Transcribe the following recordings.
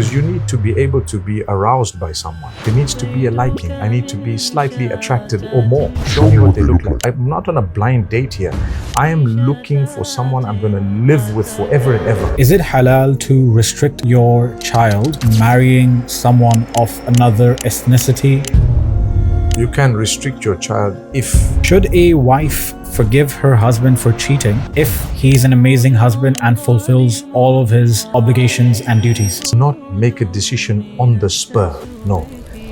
Because you need to be able to be aroused by someone. There needs to be a liking. I need to be slightly attracted or more. Show me what they look like. I'm not on a blind date here. I am looking for someone I'm going to live with forever and ever. Is it halal to restrict your child marrying someone of another ethnicity? You can restrict your child if... Should a wife forgive her husband for cheating if he's an amazing husband and fulfills all of his obligations and duties? Not make a decision on the spur. No,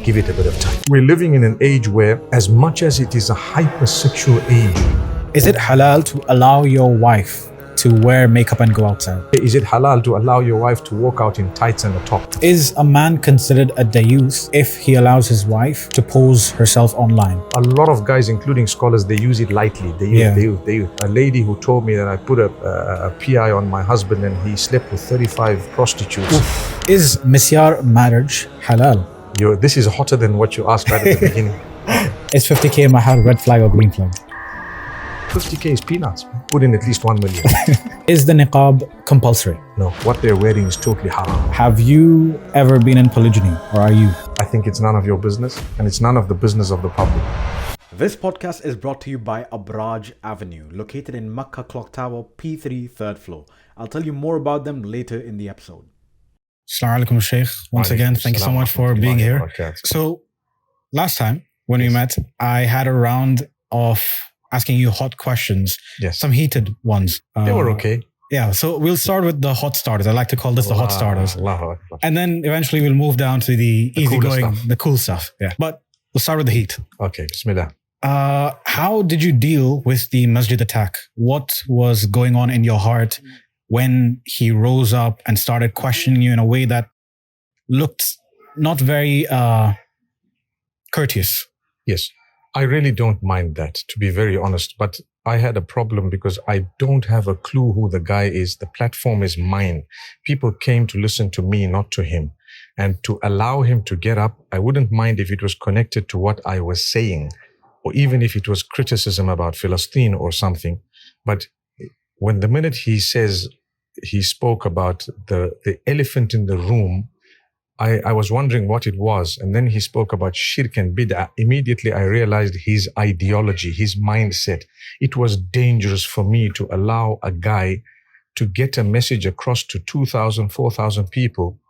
give it a bit of time. We're living in an age where, as much as it is a hypersexual age... Is it halal to allow your wife to wear makeup and go outside? Is it halal to allow your wife to walk out in tights and a top? Is a man considered a Dayouth if he allows his wife to pose herself online? A lot of guys, including scholars, they use it lightly. They use. A lady who told me that I put a PI on my husband and he slept with 35 prostitutes. Oof. Is Misyar marriage halal? This is hotter than what you asked right at the beginning. Is 50k Mahr red flag or green flag? 50k is peanuts. Put in at least 1 million. Is the Niqab compulsory? No, what they're wearing is totally haram. Have you ever been in polygyny, or are you? I think it's none of your business, and it's none of the business of the public. This podcast is brought to you by Abraj Avenue, located in Makkah Clock Tower, P3, 3rd floor. I'll tell you more about them later in the episode. Assalamu alaikum, Sheikh. Once again, thank you so much for being here. So, last time when we met, I had a round of asking you hot questions, some heated ones. They were okay. Yeah, so we'll start with the hot starters. I like to call this the hot starters. And then eventually we'll move down to the easygoing, the cool stuff. Yeah, but we'll start with the heat. Okay, bismillah. How did you deal with the masjid attack? What was going on in your heart when he rose up and started questioning you in a way that looked not very courteous? Yes. I really don't mind that, to be very honest, but I had a problem because I don't have a clue who the guy is. The platform is mine. People came to listen to me, not to him. And to allow him to get up, I wouldn't mind if it was connected to what I was saying, or even if it was criticism about Palestine or something. But when the minute he spoke about the elephant in the room, I was wondering what it was. And then he spoke about shirk and bid'ah. Immediately I realized his ideology, his mindset. It was dangerous for me to allow a guy to get a message across to 2,000, 4,000 people.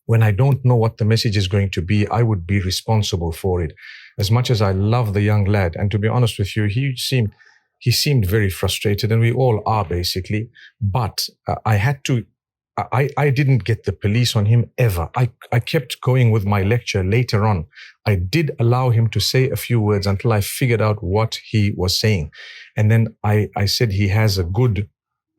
When I don't know what the message is going to be, I would be responsible for it. As much as I love the young lad, and to be honest with you, he seemed very frustrated, and we all are basically. But I didn't get the police on him ever. I kept going with my lecture later on. I did allow him to say a few words until I figured out what he was saying. And then I said he has a good,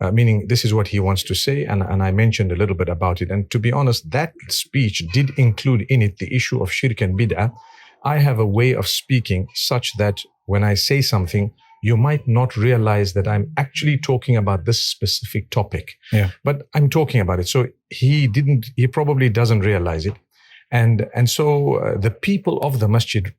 meaning this is what he wants to say. And I mentioned a little bit about it. And to be honest, that speech did include in it the issue of shirk and bid'ah. I have a way of speaking such that when I say something, you might not realize that I'm actually talking about this specific topic. Yeah. But I'm talking about it. So he probably doesn't realize it. And so the people of the masjid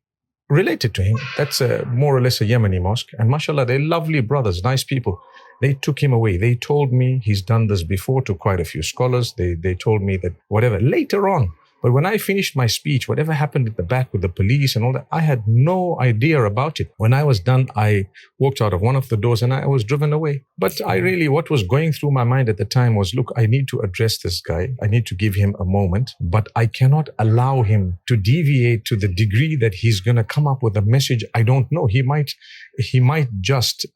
related to him. That's more or less a Yemeni mosque. And mashallah, they're lovely brothers, nice people. They took him away. They told me he's done this before to quite a few scholars. They told me that whatever, later on. But when I finished my speech, whatever happened at the back with the police and all that, I had no idea about it. When I was done, I walked out of one of the doors and I was driven away. But what was going through my mind at the time was, look, I need to address this guy. I need to give him a moment, but I cannot allow him to deviate to the degree that he's going to come up with a message I don't know. He might just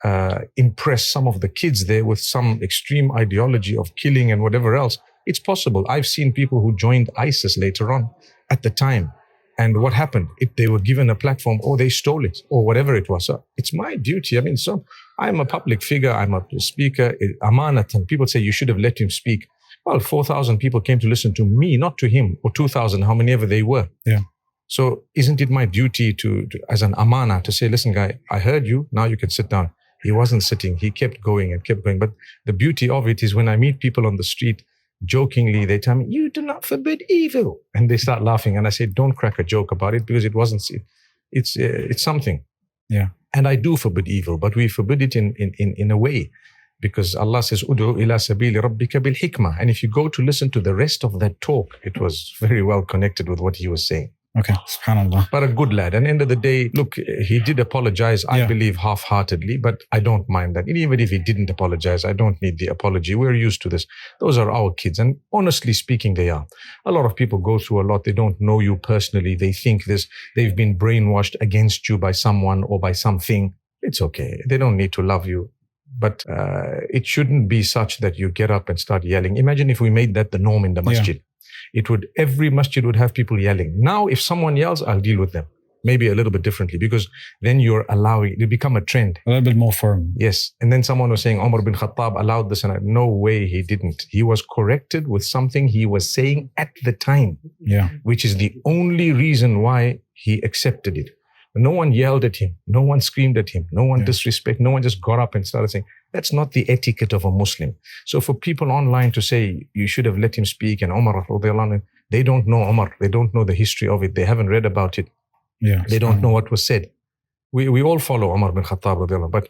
impress some of the kids there with some extreme ideology of killing and whatever else. It's possible. I've seen people who joined ISIS later on at the time. And what happened? They were given a platform, or they stole it, or whatever it was. So it's my duty. I'm a public figure. I'm a speaker. Amanat, and people say you should have let him speak. Well, 4,000 people came to listen to me, not to him, or 2,000, how many ever they were. Yeah. So isn't it my duty to as an amana, to say, listen, guy, I heard you. Now you can sit down. He wasn't sitting. He kept going and kept going. But the beauty of it is when I meet people on the street, jokingly, they tell me, you do not forbid evil. And they start laughing. And I say, don't crack a joke about it, because it wasn't, it's something. Yeah. And I do forbid evil, but we forbid it in a way Because Allah says, Udu ila sabili rabbika bil hikmah. And if you go to listen to the rest of that talk, it was very well connected with what he was saying. Okay, subhanAllah. But a good lad. And at the end of the day, look, he did apologize, I believe, half-heartedly, but I don't mind that. And even if he didn't apologize, I don't need the apology. We're used to this. Those are our kids. And honestly speaking, they are. A lot of people go through a lot. They don't know you personally. They think this. They've been brainwashed against you by someone or by something. It's okay. They don't need to love you. But it shouldn't be such that you get up and start yelling. Imagine if we made that the norm in the masjid. Every masjid would have people yelling. Now, if someone yells, I'll deal with them. Maybe a little bit differently, because then you're allowing it to become a trend. A little bit more firm. Yes. And then someone was saying, Umar bin Khattab allowed this. And no way he didn't. He was corrected with something he was saying at the time. Yeah. Which is the only reason why he accepted it. No one yelled at him. No one screamed at him. No one disrespected. No one just got up and started saying, that's not the etiquette of a Muslim. So for people online to say, you should have let him speak, and Umar, they don't know Umar. They don't know the history of it. They haven't read about it. Yeah, they don't know what was said. We all follow Umar bin Khattab, but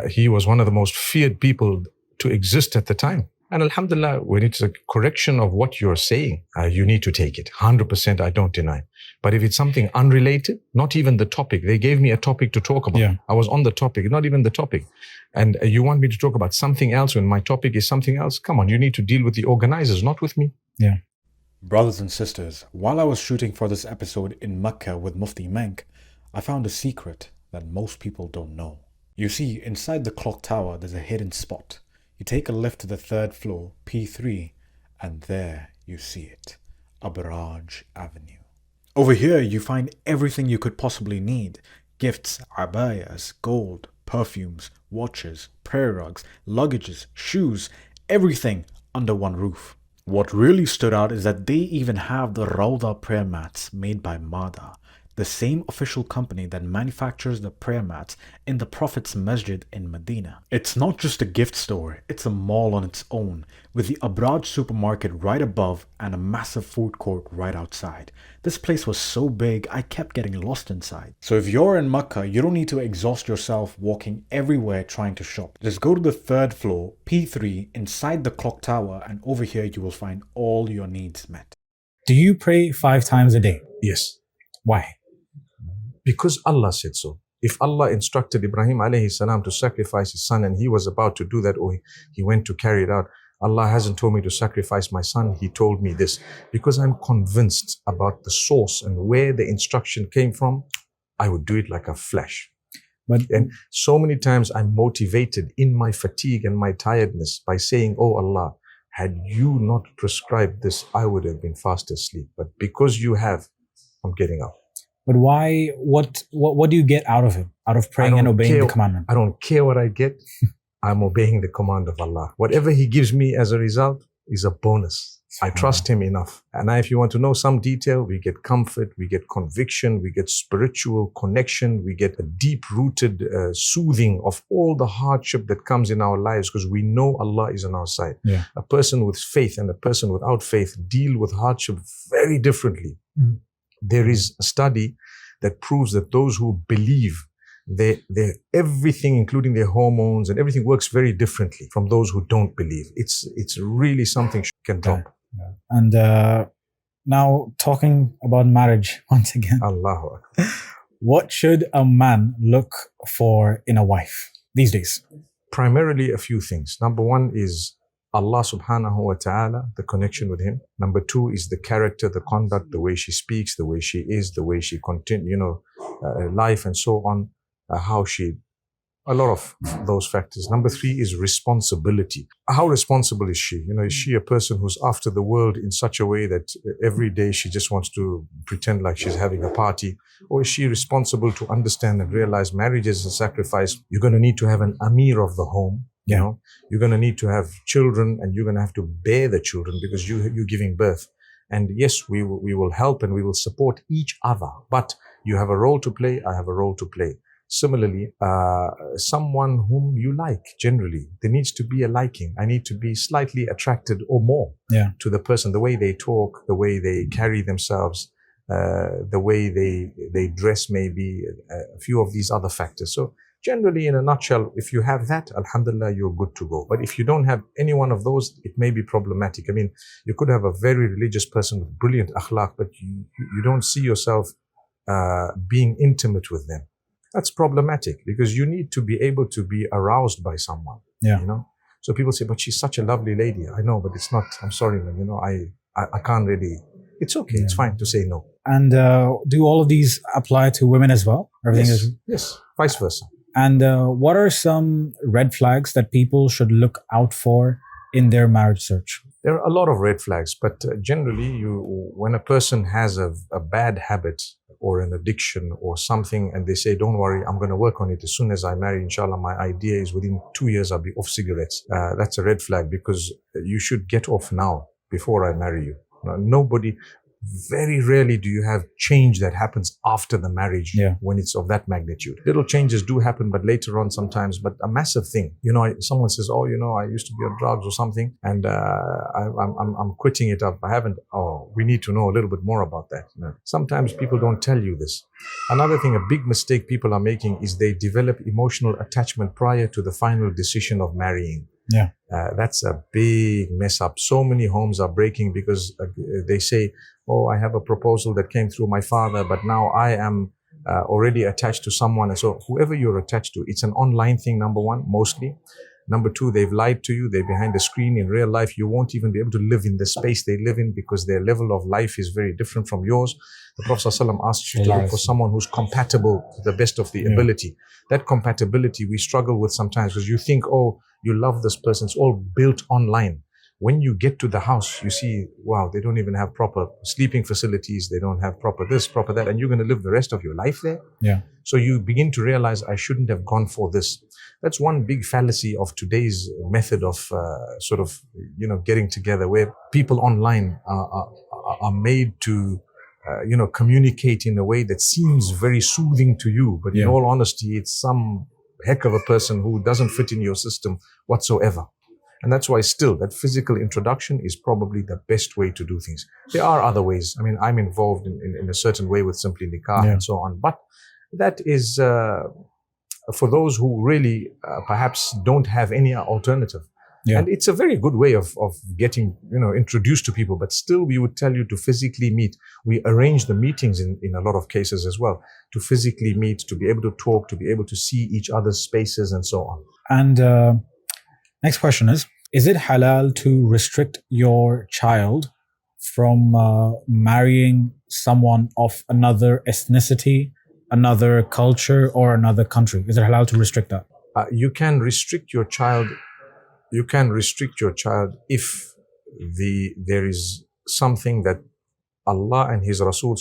he was one of the most feared people to exist at the time. And alhamdulillah, when it's a correction of what you're saying, you need to take it. 100%, I don't deny. But if it's something unrelated, not even the topic, they gave me a topic to talk about. Yeah. I was on the topic, not even the topic. And you want me to talk about something else when my topic is something else? Come on, you need to deal with the organizers, not with me. Yeah. Brothers and sisters, while I was shooting for this episode in Mecca with Mufti Menk, I found a secret that most people don't know. You see, inside the clock tower, there's a hidden spot. You take a lift to the 3rd floor, P3, and there you see it, Abraj Avenue. Over here, you find everything you could possibly need. Gifts, abayas, gold, perfumes, watches, prayer rugs, luggages, shoes, everything under one roof. What really stood out is that they even have the Rawda prayer mats made by Mahr, the same official company that manufactures the prayer mats in the Prophet's Masjid in Medina. It's not just a gift store, it's a mall on its own, with the Abraj supermarket right above and a massive food court right outside. This place was so big, I kept getting lost inside. So if you're in Makkah, you don't need to exhaust yourself walking everywhere trying to shop. Just go to the 3rd floor, P3, inside the clock tower, and over here you will find all your needs met. Do you pray 5 times a day? Yes. Why? Because Allah said so. If Allah instructed Ibrahim alayhi salam to sacrifice his son and he was about to do that, or he went to carry it out, Allah hasn't told me to sacrifice my son. He told me this. Because I'm convinced about the source and where the instruction came from, I would do it like a flash. And so many times I'm motivated in my fatigue and my tiredness by saying, oh Allah, had you not prescribed this, I would have been fast asleep. But because you have, I'm getting up. But why? What do you get out of it? Out of praying and obeying the commandment? I don't care what I get. I'm obeying the command of Allah. Whatever He gives me as a result is a bonus. I trust Him enough. And now if you want to know some detail, we get comfort, we get conviction, we get spiritual connection, we get a deep-rooted soothing of all the hardship that comes in our lives because we know Allah is on our side. Yeah. A person with faith and a person without faith deal with hardship very differently. Mm. There is a study that proves that those who believe, everything, including their hormones and everything, works very differently from those who don't believe. It's really something can drop. Yeah. And now talking about marriage once again. Allahu Akbar. What should a man look for in a wife these days? Primarily a few things. Number one is Allah subhanahu wa ta'ala, the connection with Him. Number two is the character, the conduct, the way she speaks, the way she is, the way she continues, life and so on, a lot of those factors. Number three is responsibility. How responsible is she? Is she a person who's after the world in such a way that every day she just wants to pretend like she's having a party? Or is she responsible to understand and realize marriage is a sacrifice? You're going to need to have an Amir of the home. You're going to need to have children and you're going to have to bear the children because you're giving birth. And yes, we will help and we will support each other. But you have a role to play. I have a role to play. Similarly, someone whom you like, generally, there needs to be a liking. I need to be slightly attracted or more to the person, the way they talk, the way they carry themselves, the way they dress, maybe a few of these other factors. So Generally, in a nutshell, if you have that, alhamdulillah, you're good to go. But if you don't have any one of those, it may be problematic. I mean, you could have a very religious person with brilliant akhlaq, but you don't see yourself being intimate with them. That's problematic, because you need to be able to be aroused by someone. Yeah. You know? So people say, but she's such a lovely lady. I know, but it's not, I'm sorry, man, you know, I can't really, it's okay. Yeah. It's fine to say no. And do all of these apply to women as well? Everything Yes, is yes, vice versa. And what are some red flags that people should look out for in their marriage search? There are a lot of red flags, but generally, when a person has a bad habit or an addiction or something, and they say, don't worry, I'm going to work on it as soon as I marry, inshallah, my idea is within 2 years I'll be off cigarettes. That's a red flag, because you should get off now before I marry you. Nobody, very rarely do you have change that happens after the marriage when it's of that magnitude. Little changes do happen, but later on sometimes, but a massive thing. You know, someone says, oh, you know, I used to be on drugs or something, and I'm quitting it up. I haven't. Oh, we need to know a little bit more about that. You know, sometimes people don't tell you this. Another thing, a big mistake people are making is they develop emotional attachment prior to the final decision of marrying. Yeah. That's a big mess up. So many homes are breaking because they say, oh, I have a proposal that came through my father, but now I am already attached to someone. And so whoever you're attached to, it's an online thing, number one, mostly. Number two, they've lied to you. They're behind the screen. In real life, you won't even be able to live in the space they live in, because their level of life is very different from yours. The Prophet ﷺ asks you to look for someone who's compatible to the best of the ability. That compatibility we struggle with sometimes, because you think, oh, you love this person. It's all built online. When you get to the house, you see, wow, they don't even have proper sleeping facilities. They don't have proper this, proper that. And you're going to live the rest of your life there. Yeah. So you begin to realize, I shouldn't have gone for this. That's one big fallacy of today's method of sort of, you know, getting together, where people online are made to, you know, communicate in a way that seems very soothing to you. But in all honesty, it's some heck of a person who doesn't fit in your system whatsoever. And that's why still that physical introduction is probably the best way to do things. There are other ways. I mean, I'm involved in a certain way with simply nikah and so on. But that is for those who really perhaps don't have any alternative. Yeah. And it's a very good way of getting, you know, introduced to people. But still, we would tell you to physically meet. We arrange the meetings in a lot of cases as well, to physically meet, to be able to talk, to be able to see each other's spaces and so on. And next question is it halal to restrict your child from marrying someone of another ethnicity, another culture, or another country? Is it halal to restrict that? You can restrict your child. You can restrict your child if there is something that Allah and His Rasul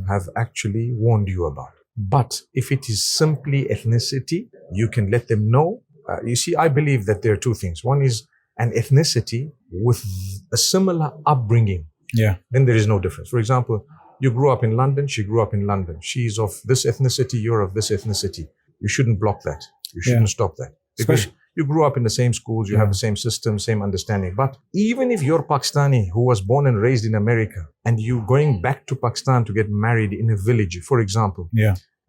have actually warned you about. But if it is simply ethnicity, you can let them know. You see, I believe that there are two things. One is an ethnicity with a similar upbringing. Yeah. Then there is no difference. For example, you grew up in London, she grew up in London. She's of this ethnicity, you're of this ethnicity. You shouldn't block that. You shouldn't stop that. Because you grew up in the same schools, you have the same system, same understanding. But even if you're Pakistani who was born and raised in America, and you going back to Pakistan to get married in a village, for example,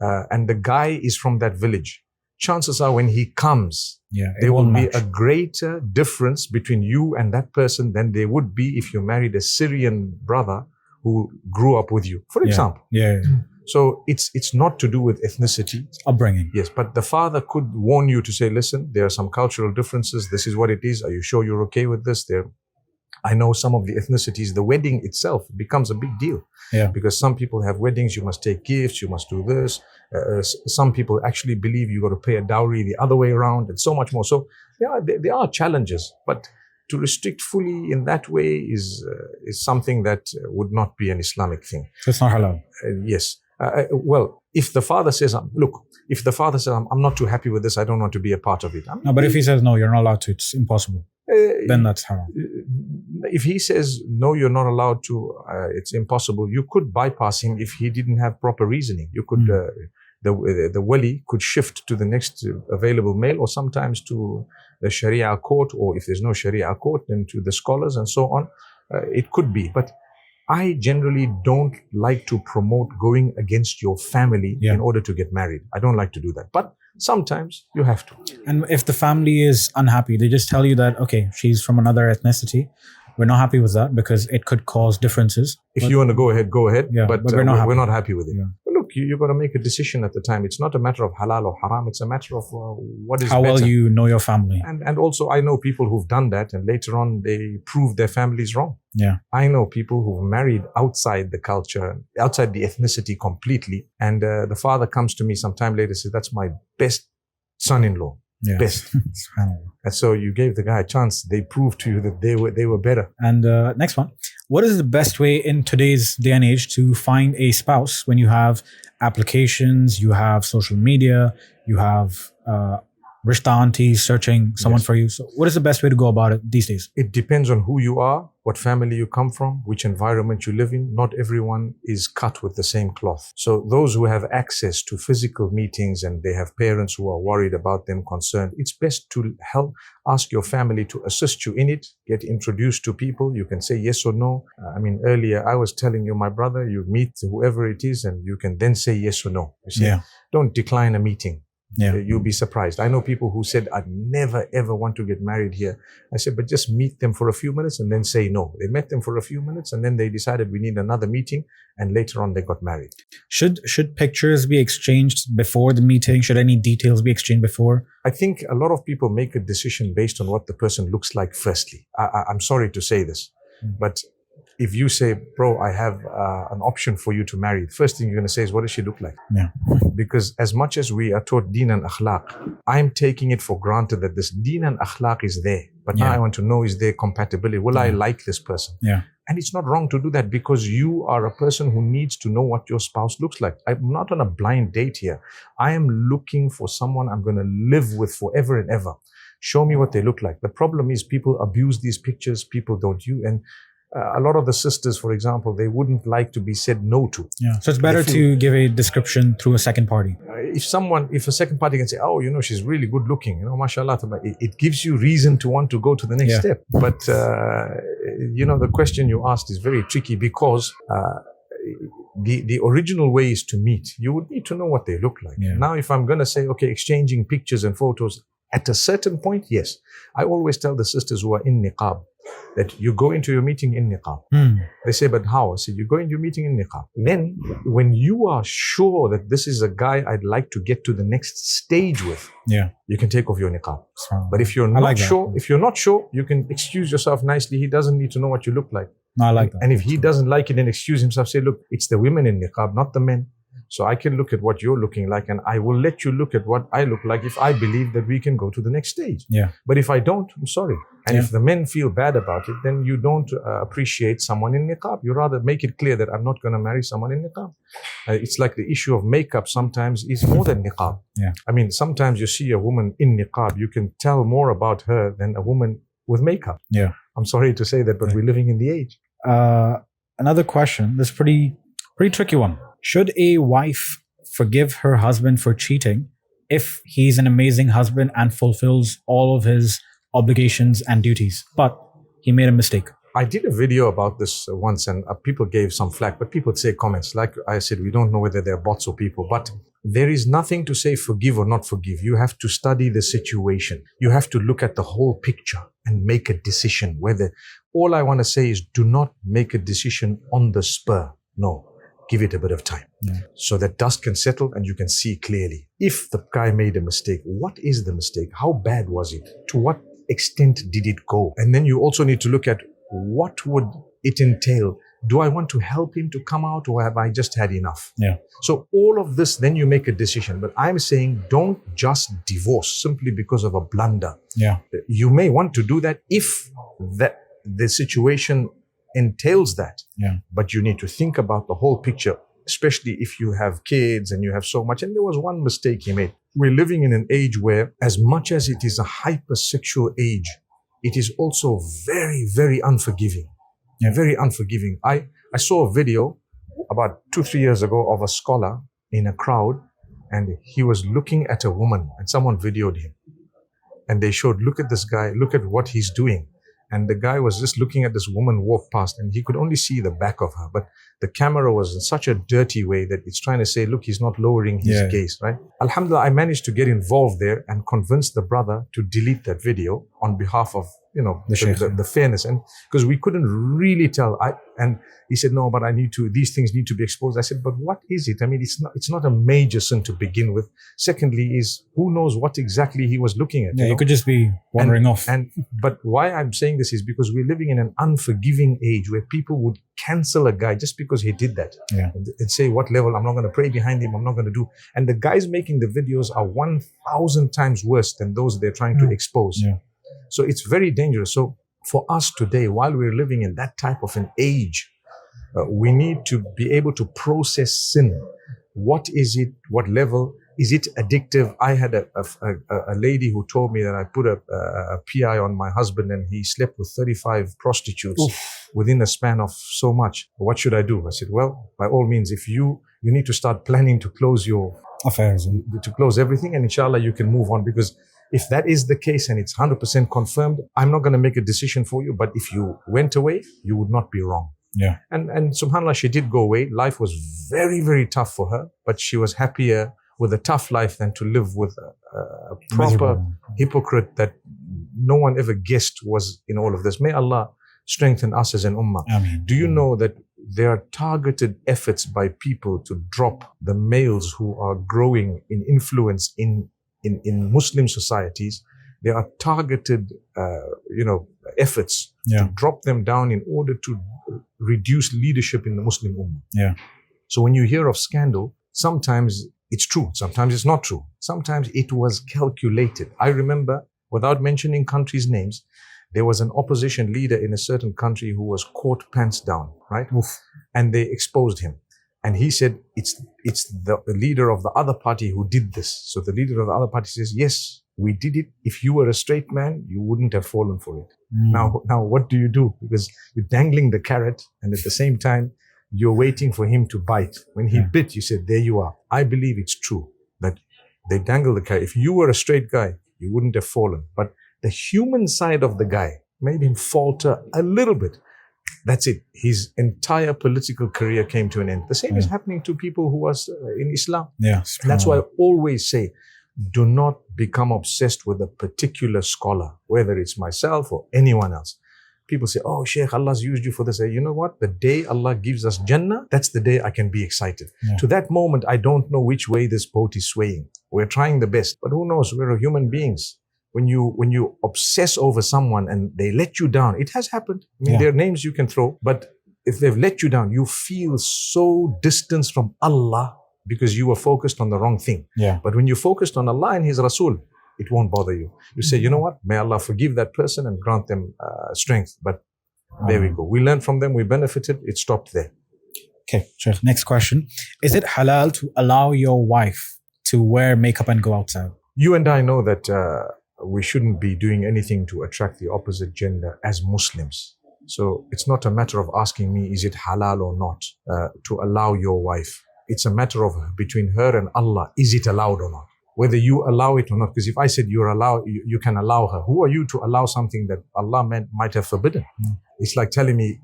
and the guy is from that village, chances are when he comes, there will be a greater difference between you and that person than there would be if you married a Syrian brother who grew up with you, for example. So it's not to do with ethnicity. It's upbringing. Yes, but the father could warn you to say, listen, there are some cultural differences. This is what it is. Are you sure you're okay with this? I know some of the ethnicities, the wedding itself becomes a big deal. Because some people have weddings, you must take gifts, you must do this. Some people actually believe you got to pay a dowry the other way around, and so much more. So there are challenges, but to restrict fully in that way is something that would not be an Islamic thing. So it's not halal. Yes. Well, if the father says, look, if the father says, I'm not too happy with this, I don't want to be a part of it. No, but if he says, no, you're not allowed to, it's impossible, then that's haram. If he says, no, you're not allowed to, it's impossible, you could bypass him if he didn't have proper reasoning. You could, the wali could shift to the next available male, or sometimes to the Sharia court, or if there's no Sharia court, then to the scholars and so on. It could be. But I generally don't like to promote going against your family in order to get married. I don't like to do that. But Sometimes you have to. And if the family is unhappy, they just tell you that, okay, she's from another ethnicity. We're not happy with that because it could cause differences. If you want to go ahead. Yeah, but but we're not happy. with it. Yeah. But look, you've got to make a decision at the time. It's not a matter of halal or haram. It's a matter of what is How better. well you know your family. And also, I know people who've done that, and later on they prove their families wrong. Yeah. I know people who've married outside the culture, outside the ethnicity completely, and the father comes to me sometime later and says, "That's my best son-in-law, Yeah. best." And so you gave the guy a chance. They proved to you that they were better. And next one, what is the best way in today's day and age to find a spouse when you have applications, you have social media, you have Rishta aunties searching someone Yes. for you? So what is the best way to go about it these days? It depends on who you are, what family you come from, which environment you live in. Not everyone is cut with the same cloth. So those who have access to physical meetings and they have parents who are worried about them, concerned, it's best to ask your family to assist you in it, get introduced to people. You can say yes or no. Earlier I was telling you, my brother, you meet whoever it is and you can then say yes or no. You see? Yeah. Don't decline a meeting. Yeah. You'll be surprised. I know people who said, "I'd never ever want to get married here." I said, but just meet them for a few minutes and then say no. They met them for a few minutes and then they decided we need another meeting, and later on they got married. Should pictures be exchanged before the meeting? Should any details be exchanged before? I think a lot of people make a decision based on what the person looks like firstly. I'm sorry to say this, but if you say, "Bro, I have an option for you to marry," first thing you're going to say is, "What does she look like?" Yeah. Because as much as we are taught deen and akhlaq, I'm taking it for granted that this deen and akhlaq is there. But now Yeah. I want to know, is there compatibility? Will I like this person? Yeah. And it's not wrong to do that because you are a person who needs to know what your spouse looks like. I'm not on a blind date here. I am looking for someone I'm going to live with forever and ever. Show me what they look like. The problem is people abuse these pictures. People don't use. And a lot of the sisters, for example, they wouldn't like to be said no to. Yeah. So it's better to give a description through a second party. If a second party can say, "Oh, she's really good looking, mashallah," it gives you reason to want to go to the next Yeah. step. But, the question you asked is very tricky because the original way is to meet. You would need to know what they look like. Yeah. Now, if I'm going to say, okay, exchanging pictures and photos, at a certain point, yes. I always tell the sisters who are in niqab that you go into your meeting in niqab. They say, "But how?" I said, "You go into your meeting in niqab. Then when you are sure that this is a guy I'd like to get to the next stage with, Yeah. you can take off your niqab. So, But if you're I not like that. sure, you can excuse yourself nicely. He doesn't need to know what you look like. No, I like that. And if he doesn't like it, then excuse himself. Say, "Look, it's the women in niqab, not the men. So I can look at what you're looking like and I will let you look at what I look like if I believe that we can go to the next stage. Yeah. But if I don't, I'm sorry." And Yeah. if the men feel bad about it, then you don't appreciate someone in niqab. You rather make it clear that I'm not going to marry someone in niqab. It's like the issue of makeup sometimes is more than niqab. Yeah. Sometimes you see a woman in niqab, you can tell more about her than a woman with makeup. Yeah. I'm sorry to say that, but we're living in the age. Another question. This is pretty tricky one. Should a wife forgive her husband for cheating if he's an amazing husband and fulfills all of his obligations and duties, but he made a mistake? I did a video about this once and people gave some flack, but people say comments. Like I said, we don't know whether they're bots or people, but there is nothing to say forgive or not forgive. You have to study the situation. You have to look at the whole picture and make a decision. All I want to say is do not make a decision on the spur. No. Give it a bit of time so that dust can settle and you can see clearly. If the guy made a mistake, what is the mistake? How bad was it? To what extent did it go? And then you also need to look at what would it entail? Do I want to help him to come out or have I just had enough? Yeah. So all of this, then you make a decision. But I'm saying don't just divorce simply because of a blunder. Yeah. You may want to do that if the situation entails that. Yeah. But you need to think about the whole picture, especially if you have kids and you have so much. And there was one mistake he made. We're living in an age where, as much as it is a hypersexual age, it is also very, very unforgiving. Yeah. Very unforgiving. I saw a video about 2-3 years ago of a scholar in a crowd, and he was looking at a woman and someone videoed him. And they showed, look at this guy, look at what he's doing. And the guy was just looking at this woman walk past, and he could only see the back of her. But the camera was in such a dirty way that it's trying to say, look, he's not lowering his gaze, right? Alhamdulillah, I managed to get involved there and convince the brother to delete that video on behalf of, the fairness. And because we couldn't really tell. And he said, no, but these things need to be exposed. I said, but what is it? I mean, it's not a major sin to begin with. Secondly is, who knows what exactly he was looking at? Yeah, you could just be wandering off. But why I'm saying this is because we're living in an unforgiving age where people would cancel a guy just because he did that. Yeah. And say, what level? I'm not going to pray behind him. I'm not going to do. And the guys making the videos are 1,000 times worse than those they're trying to expose. Yeah. So it's very dangerous. So for us today, while we're living in that type of an age, we need to be able to process sin. What is it? What level? Is it addictive? I had a lady who told me that I put a PI on my husband and he slept with 35 prostitutes within a span of so much. What should I do? I said, well, by all means, if you need to start planning to close your affairs, to close everything, and inshallah you can move on, because if that is the case and it's 100% confirmed, I'm not going to make a decision for you. But if you went away, you would not be wrong. Yeah. And subhanAllah, she did go away. Life was very, very tough for her, but she was happier with a tough life than to live with a proper hypocrite that no one ever guessed was in all of this. May Allah strengthen us as an ummah. Ameen. Do you know that there are targeted efforts by people to drop the males who are growing in influence in Muslim societies? There are targeted, efforts to drop them down in order to reduce leadership in the Muslim ummah. Yeah. So when you hear of scandal, sometimes it's true, sometimes it's not true. Sometimes it was calculated. I remember, without mentioning countries' names, there was an opposition leader in a certain country who was caught pants down, right? Oof. And they exposed him. And he said, it's the leader of the other party who did this. So the leader of the other party says, yes, we did it. If you were a straight man, you wouldn't have fallen for it. Now, what do you do? Because you're dangling the carrot, and at the same time, you're waiting for him to bite. When he bit, you said, there you are. I believe it's true that they dangle the carrot. If you were a straight guy, you wouldn't have fallen. But the human side of the guy made him falter a little bit. That's it. His entire political career came to an end. The same is happening to people who are in Islam. Yeah. That's why I always say, do not become obsessed with a particular scholar, whether it's myself or anyone else. People say, oh, Sheikh, Allah's used you for this. You know what? The day Allah gives us Jannah, that's the day I can be excited. Yeah. To that moment, I don't know which way this boat is swaying. We're trying the best, but who knows? We're human beings. When you obsess over someone and they let you down, it has happened. I mean, there are names you can throw, but if they've let you down, you feel so distanced from Allah because you were focused on the wrong thing. Yeah. But when you're focused on Allah and His Rasul, it won't bother you. You say, you know what? May Allah forgive that person and grant them strength. But there we go. We learned from them. We benefited. It stopped there. Okay, sure. Next question. Is it halal to allow your wife to wear makeup and go outside? You and I know that we shouldn't be doing anything to attract the opposite gender as Muslims. So it's not a matter of asking me, is it halal or not to allow your wife? It's a matter of between her and Allah. Is it allowed or not? Whether you allow it or not. Because if I said you can allow her, who are you to allow something that Allah might have forbidden? It's like telling me,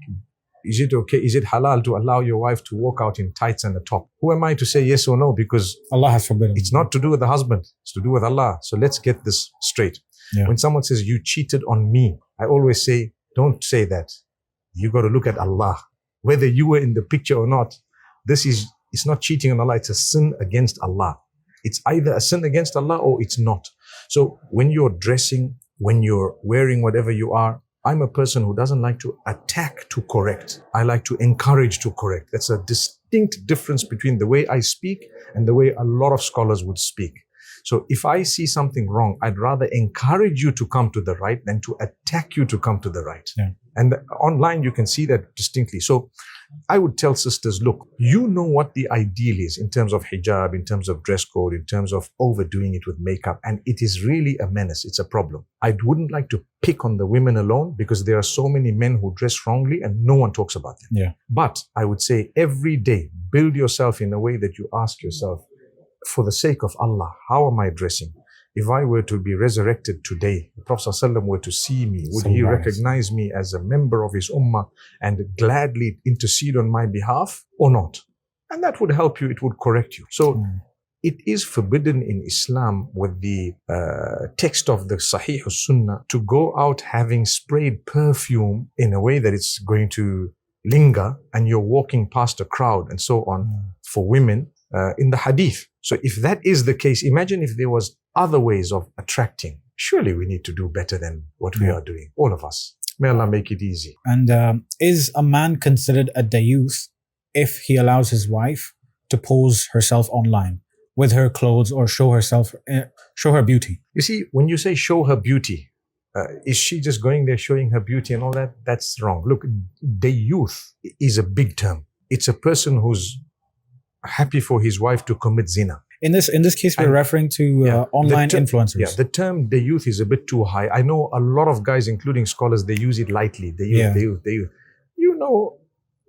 is it okay? Is it halal to allow your wife to walk out in tights and a top? Who am I to say yes or no? Because Allah has forbidden. It's not to do with the husband. It's to do with Allah. So let's get this straight. Yeah. When someone says you cheated on me, I always say, don't say that. You got to look at Allah. Whether you were in the picture or not, it's not cheating on Allah. It's a sin against Allah. It's either a sin against Allah or it's not. So when you're dressing, when you're wearing whatever you are, I'm a person who doesn't like to attack to correct. I like to encourage to correct. That's a distinct difference between the way I speak and the way a lot of scholars would speak. So if I see something wrong, I'd rather encourage you to come to the right than to attack you to come to the right. Yeah. And online, you can see that distinctly. So I would tell sisters, look, you know what the ideal is in terms of hijab, in terms of dress code, in terms of overdoing it with makeup. And it is really a menace. It's a problem. I wouldn't like to pick on the women alone because there are so many men who dress wrongly and no one talks about them. Yeah. But I would say every day, build yourself in a way that you ask yourself, for the sake of Allah, how am I dressing? if I were to be resurrected today, the Prophet ﷺ were to see me, would he recognize me as a member of his ummah and gladly intercede on my behalf or not? And that would help you, it would correct you. So it is forbidden in Islam with the text of the Sahih Sunnah to go out having sprayed perfume in a way that it's going to linger and you're walking past a crowd and so on for women in the hadith. So if that is the case, imagine if there was other ways of attracting. Surely we need to do better than what we are doing, all of us. May Allah make it easy. And is a man considered a dayouth if he allows his wife to pose herself online with her clothes or show her beauty? You see, when you say show her beauty, is she just going there showing her beauty and all that? That's wrong. Look, dayouth is a big term. It's a person who's happy for his wife to commit zina. In this case, we're referring to online influencers. Yeah, the term dayouth is a bit too high. I know a lot of guys, including scholars, they use it lightly. Dayouth. You know,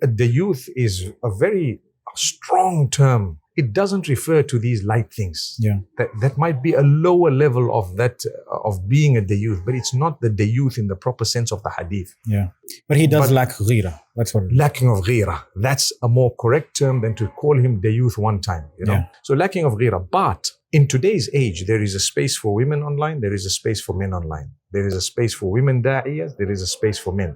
dayouth is a very strong term. It doesn't refer to these light things. Yeah. That might be a lower level of that, of being a dayouth, but it's not the dayouth in the proper sense of the hadith. Yeah. But he does lack ghira. That's what it is. Lacking of ghira. That's a more correct term than to call him dayouth one time, you know. Yeah. So lacking of ghira. But in today's age, there is a space for women online. There is a space for men online. There is a space for women da'iyas. There is a space for men.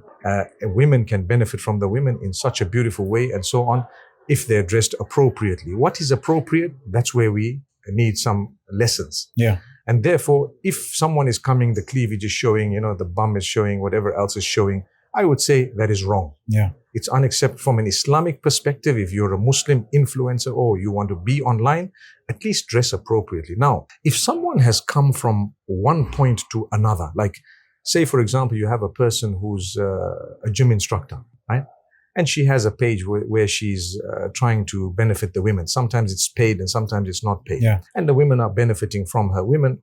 Women can benefit from the women in such a beautiful way and so on, if they're dressed appropriately. What is appropriate? That's where we need some lessons. Yeah. And therefore, if someone is coming, the cleavage is showing, you know, the bum is showing, whatever else is showing, I would say that is wrong. Yeah. It's unacceptable from an Islamic perspective. If you're a Muslim influencer or you want to be online, at least dress appropriately. Now, if someone has come from one point to another, like say, for example, you have a person who's a gym instructor, right? And she has a page where she's trying to benefit the women. Sometimes it's paid and sometimes it's not paid. Yeah. And the women are benefiting from her. Women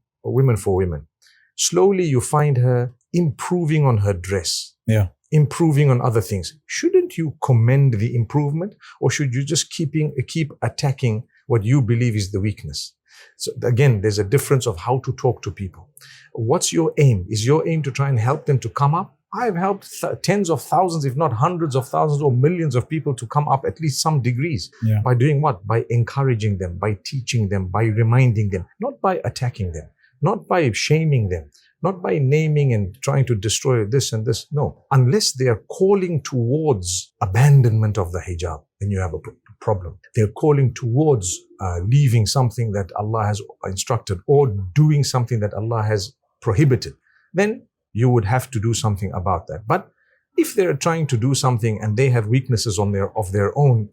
for women. Slowly you find her improving on her dress. Yeah. Improving on other things. Shouldn't you commend the improvement, or should you just keep attacking what you believe is the weakness? So again, there's a difference of how to talk to people. What's your aim? Is your aim to try and help them to come up? I've helped tens of thousands, if not hundreds of thousands or millions of people to come up at least some degrees. Yeah. By doing what? By encouraging them, by teaching them, by reminding them, not by attacking them, not by shaming them, not by naming and trying to destroy this and this. No, unless they are calling towards abandonment of the hijab, then you have a problem. They're calling towards leaving something that Allah has instructed or doing something that Allah has prohibited. Then you would have to do something about that. But if they're trying to do something and they have weaknesses of their own,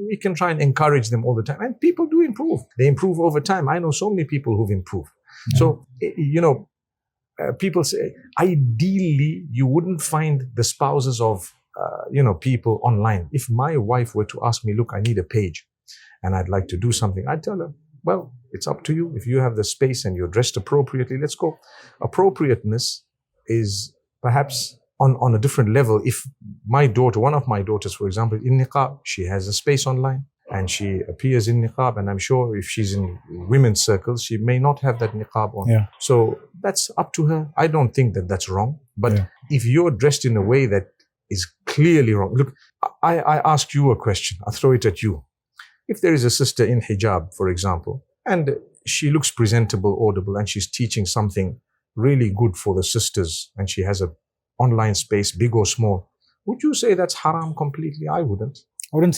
we can try and encourage them all the time. And people do improve. They improve over time. I know so many people who've improved. Yeah. So, you know, people say, ideally, you wouldn't find the spouses of, people online. If my wife were to ask me, look, I need a page and I'd like to do something, I'd tell her, well, it's up to you. If you have the space and you're dressed appropriately, let's go. Appropriateness is perhaps on a different level. If my daughter, one of my daughters, for example, in Niqab, she has a space online and she appears in Niqab, and I'm sure if she's in women's circles, she may not have that Niqab on. Yeah. So that's up to her. I don't think that that's wrong. But if you're dressed in a way that is clearly wrong, look, I ask you a question. I'll throw it at you. If there is a sister in hijab, for example, and she looks presentable, audible, and she's teaching something really good for the sisters, and she has a online space, big or small, would you say that's haram completely? I wouldn't. I wouldn't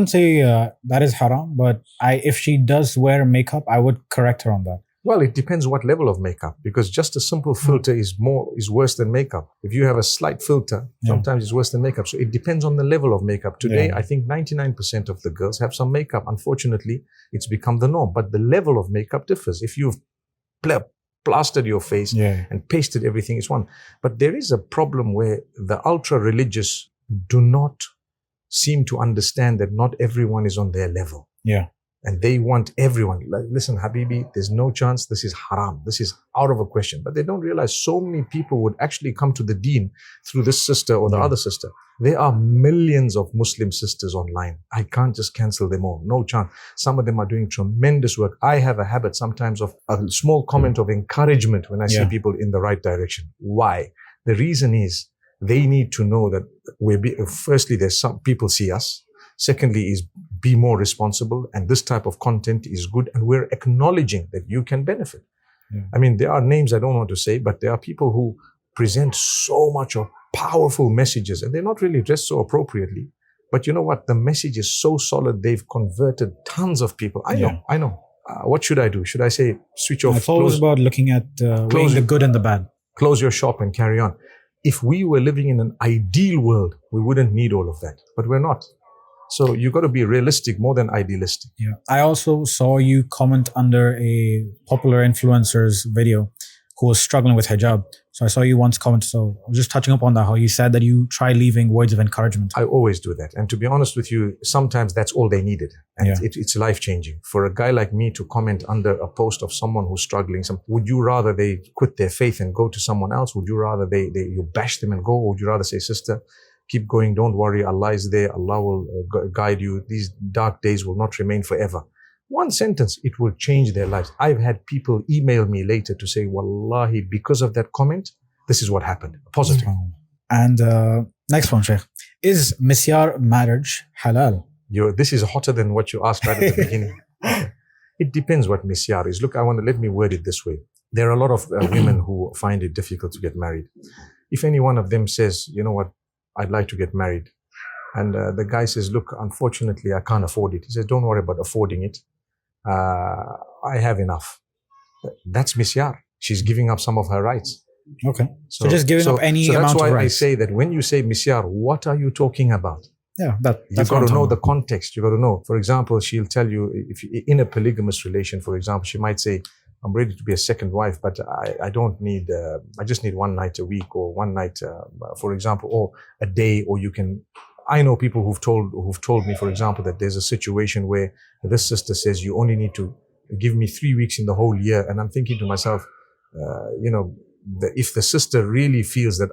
say that is haram, but if she does wear makeup, I would correct her on that. Well, it depends what level of makeup, because just a simple filter is worse than makeup. If you have a slight filter, sometimes it's worse than makeup. So it depends on the level of makeup. Today, I think 99% of the girls have some makeup. Unfortunately, it's become the norm. But the level of makeup differs. If you've plastered your face and pasted everything, it's one. But there is a problem where the ultra-religious do not seem to understand that not everyone is on their level. Yeah. And they want everyone, like, listen, Habibi, there's no chance, this is haram, this is out of a question. But they don't realize so many people would actually come to the deen through this sister or the other sister. There are millions of Muslim sisters online. I can't just cancel them all, no chance. Some of them are doing tremendous work. I have a habit sometimes of a small comment of encouragement when I see people in the right direction. Why? The reason is they need to know that firstly, there's some people see us. Secondly is be more responsible, and this type of content is good, and we're acknowledging that you can benefit. I mean, there are names I don't want to say, but there are people who present so much of powerful messages, and they're not really dressed so appropriately. But you know what? The message is so solid, they've converted tons of people. I know. What should I do? Should I say switch off? It's always about looking at weighing the good and the bad. Close your shop and carry on. If we were living in an ideal world, we wouldn't need all of that, but we're not. So you got to be realistic more than idealistic. Yeah. I also saw you comment under a popular influencer's video who was struggling with hijab. So I saw you once comment. So I was just touching up on that, how you said that you try leaving words of encouragement. I always do that. And to be honest with you, sometimes that's all they needed. And it's life-changing. For a guy like me to comment under a post of someone who's struggling, would you rather they quit their faith and go to someone else? Would you rather you bash them and go? Or would you rather say, sister, keep going, don't worry, Allah is there, Allah will guide you. These dark days will not remain forever. One sentence, it will change their lives. I've had people email me later to say, Wallahi, because of that comment, this is what happened. Positive. And next one, Sheikh. Is Misyar marriage halal? This is hotter than what you asked right at the beginning. It depends what Misyar is. Look, let me word it this way. There are a lot of women who find it difficult to get married. If any one of them says, you know what, I'd like to get married. And the guy says, look, unfortunately, I can't afford it. He says, don't worry about affording it. I have enough. That's Misyar. She's giving up some of her rights. Okay. So just giving up any amount of rights. That's why I say that when you say Misyar, what are you talking about? Yeah, you've got to know the context. You've got to know. For example, she'll tell you, if in a polygamous relation, for example, she might say, I'm ready to be a second wife, but I don't need, I just need one night a week, or one night, for example, or a day, or you can, I know people who've told me, for example, that there's a situation where this sister says, you only need to give me 3 weeks in the whole year. And I'm thinking to myself, if the sister really feels that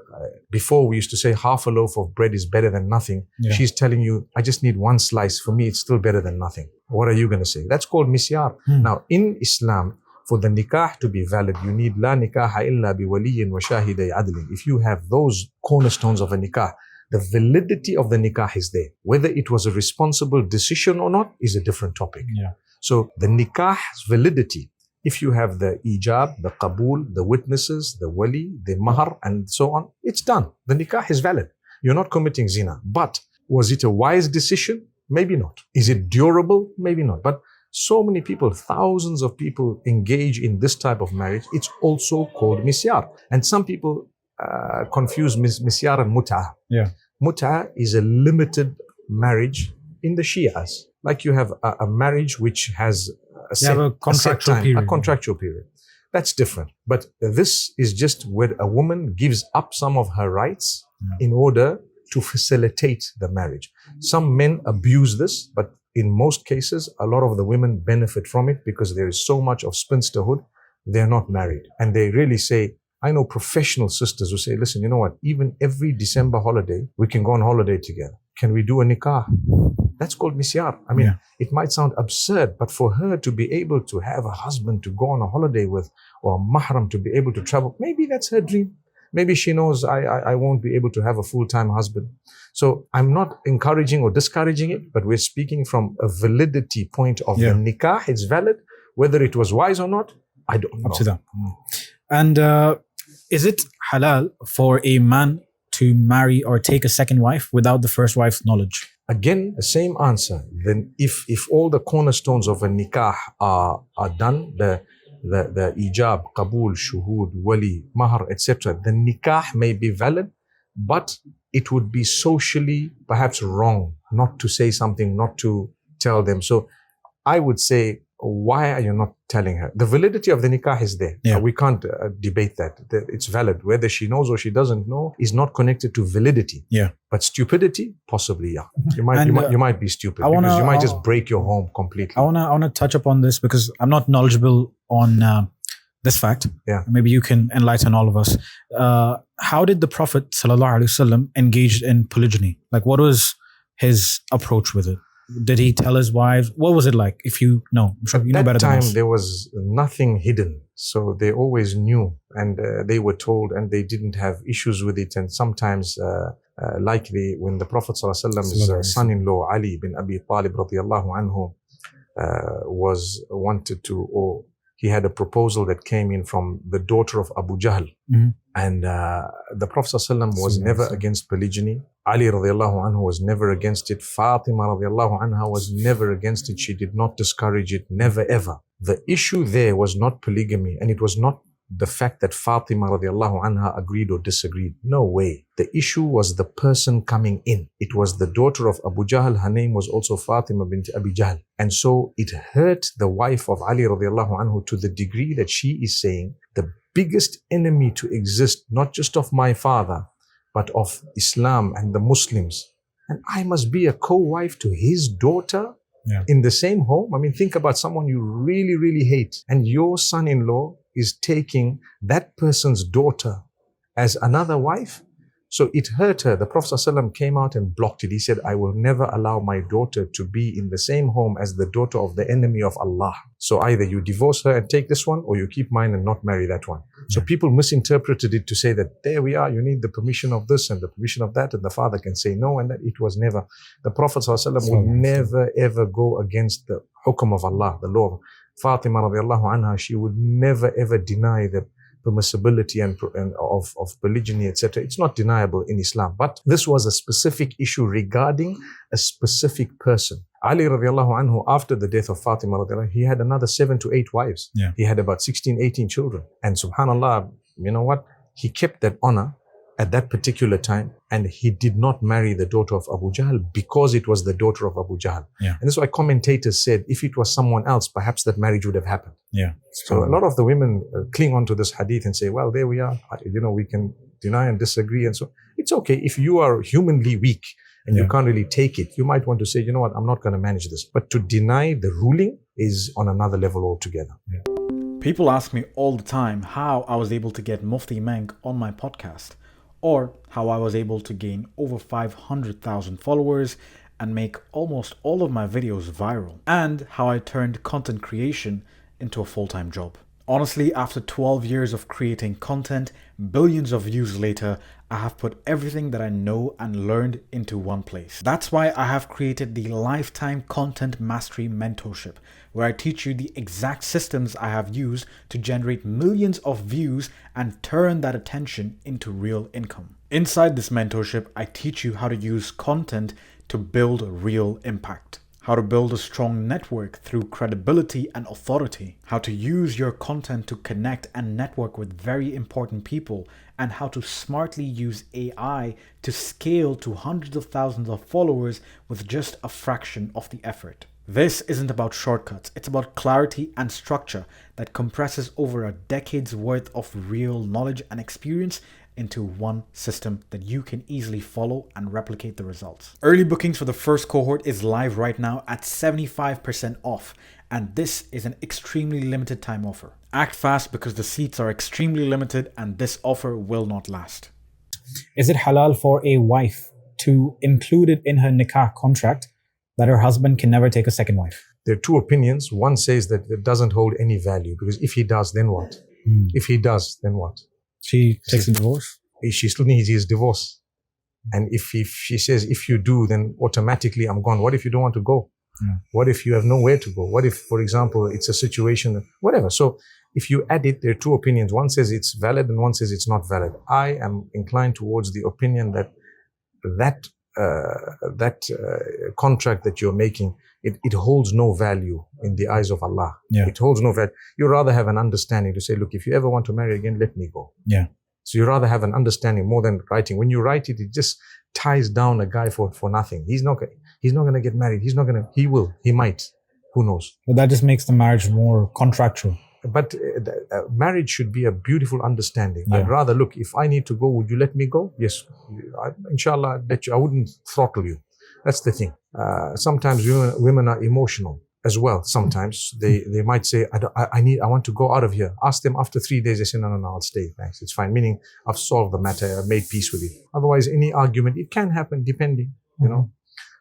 before we used to say half a loaf of bread is better than nothing, she's telling you, I just need one slice. For me, it's still better than nothing. What are you going to say? That's called misyar. Now, in Islam, for the nikah to be valid, you need la nikaha illa bi waliyin wa shahiday adlin. If you have those cornerstones of a nikah, the validity of the nikah is there. Whether it was a responsible decision or not is a different topic. So the nikah's validity, if you have the Hijab, the Qabul, the witnesses, the wali, the Mahr, and so on, it's done. The nikah is valid. You're not committing zina. But was it a wise decision? Maybe not. Is it durable? Maybe not. But so many people, thousands of people engage in this type of marriage. It's also called misyar. And some people confuse misyar and mut'ah. Mut'ah is a limited marriage in the Shias. Like you have a marriage which has a contractual period. That's different. But this is just where a woman gives up some of her rights in order to facilitate the marriage. Some men abuse this, but in most cases, a lot of the women benefit from it because there is so much of spinsterhood. They're not married. And they really say, I know professional sisters who say, listen, you know what? Even every December holiday, we can go on holiday together. Can we do a nikah? That's called misyar. I mean, it might sound absurd, but for her to be able to have a husband to go on a holiday with, or a mahram to be able to travel, maybe that's her dream. Maybe she knows I won't be able to have a full-time husband. So I'm not encouraging or discouraging it, but we're speaking from a validity point of the nikah. It's valid. Whether it was wise or not, I don't know. Up to that. And is it halal for a man to marry or take a second wife without the first wife's knowledge? Again, the same answer. Then if all the cornerstones of a nikah are done, the ijab, qabul, shuhud, wali, mahr, etc., the nikah may be valid, but it would be socially perhaps wrong not to say something, not to tell them. So I would say why are you not telling her? The validity of the nikah is there. Yeah. We can't debate that. It's valid. Whether she knows or she doesn't know is not connected to validity. Yeah. But stupidity, possibly, yeah. You might be stupid because you might just break your home completely. I wanna touch upon this because I'm not knowledgeable on this fact. Yeah. Maybe you can enlighten all of us. How did the Prophet ﷺ engage in polygyny? Like, what was his approach with it? Did he tell his wives? What was it like? If you know, I'm sure you know better than us. At that time, there was nothing hidden. So they always knew and they were told and they didn't have issues with it. And sometimes, when the Prophet ﷺ's son-in-law, Ali bin Abi Talib radiallahu anhu, was wanted to, or he had a proposal that came in from the daughter of Abu Jahl. Mm-hmm. And the Prophet ﷺ was never against polygyny. Ali radiallahu anhu was never against it. Fatima radiallahu anha was never against it. She did not discourage it, never ever. The issue there was not polygamy, and it was not the fact that Fatima radiallahu anha agreed or disagreed. No way. The issue was the person coming in. It was the daughter of Abu Jahl. Her name was also Fatima bint Abi Jahl. And so it hurt the wife of Ali radiallahu anhu to the degree that she is saying, the biggest enemy to exist, not just of my father, but of Islam and the Muslims. And I must be a co-wife to his daughter in the same home. I mean, think about someone you really, really hate, and your son-in-law is taking that person's daughter as another wife. So it hurt her. The Prophet ﷺ came out and blocked it. He said, I will never allow my daughter to be in the same home as the daughter of the enemy of Allah. So either you divorce her and take this one, or you keep mine and not marry that one. So people misinterpreted it to say that there we are, you need the permission of this and the permission of that, and the father can say no, and that it was never. The Prophet ﷺ would never ever go against the hukm of Allah, the law. Fatima radiallahu anha, she would never ever deny the permissibility and of polygyny, etc. It's not deniable in Islam, but this was a specific issue regarding a specific person. Ali radiallahu anhu, after the death of Fatima radiallahu anhu, he had another 7 to 8 wives. Yeah. He had about 16, 18 children. And subhanallah, you know what? He kept that honor at that particular time, and he did not marry the daughter of Abu Jahl because it was the daughter of Abu Jahl. Yeah. And that's why commentators said if it was someone else, perhaps that marriage would have happened. Yeah. So a lot of the women cling on to this hadith and say, well, there we are. We can deny and disagree. And so it's okay. If you are humanly weak and you can't really take it, you might want to say, you know what, I'm not going to manage this. But to deny the ruling is on another level altogether. Yeah. People ask me all the time how I was able to get Mufti Menk on my podcast, or how I was able to gain over 500,000 followers and make almost all of my videos viral, and how I turned content creation into a full-time job. Honestly, after 12 years of creating content, billions of views later, I have put everything that I know and learned into one place. That's why I have created the Lifetime Content Mastery Mentorship, where I teach you the exact systems I have used to generate millions of views and turn that attention into real income. Inside this mentorship, I teach you how to use content to build real impact, how to build a strong network through credibility and authority, how to use your content to connect and network with very important people, and how to smartly use AI to scale to hundreds of thousands of followers with just a fraction of the effort. This isn't about shortcuts, it's about clarity and structure that compresses over a decade's worth of real knowledge and experience into one system that you can easily follow and replicate the results. Early bookings for the first cohort is live right now at 75% off, and this is an extremely limited time offer. Act fast because the seats are extremely limited and this offer will not last. Is it halal for a wife to include it in her nikah contract that her husband can never take a second wife? There are two opinions. One says that it doesn't hold any value because if he does, then what? If he does, then what? She takes a divorce? She still needs his divorce. And if she says, if you do, then automatically I'm gone. What if you don't want to go? What if you have nowhere to go? What if, for example, it's a situation, whatever. So if you add it, there are two opinions. One says it's valid and one says it's not valid. I am inclined towards the opinion that contract that you're making, it holds no value in the eyes of Allah. It holds no value. You rather have an understanding to say, look, if you ever want to marry again, let me go. So you rather have an understanding more than writing. When you write it, it just ties down a guy for nothing. He's not going to get married. He might. Who knows? But that just makes the marriage more contractual. But marriage should be a beautiful understanding. Yeah. I'd rather, look, if I need to go, would you let me go? Yes. Inshallah, I'd let you. I wouldn't throttle you. That's the thing. Sometimes women are emotional as well. Sometimes they might say, I want to go out of here. Ask them after 3 days. They say, no, I'll stay. Thanks. It's fine. Meaning I've solved the matter. I've made peace with it. Otherwise, any argument, it can happen depending, you know.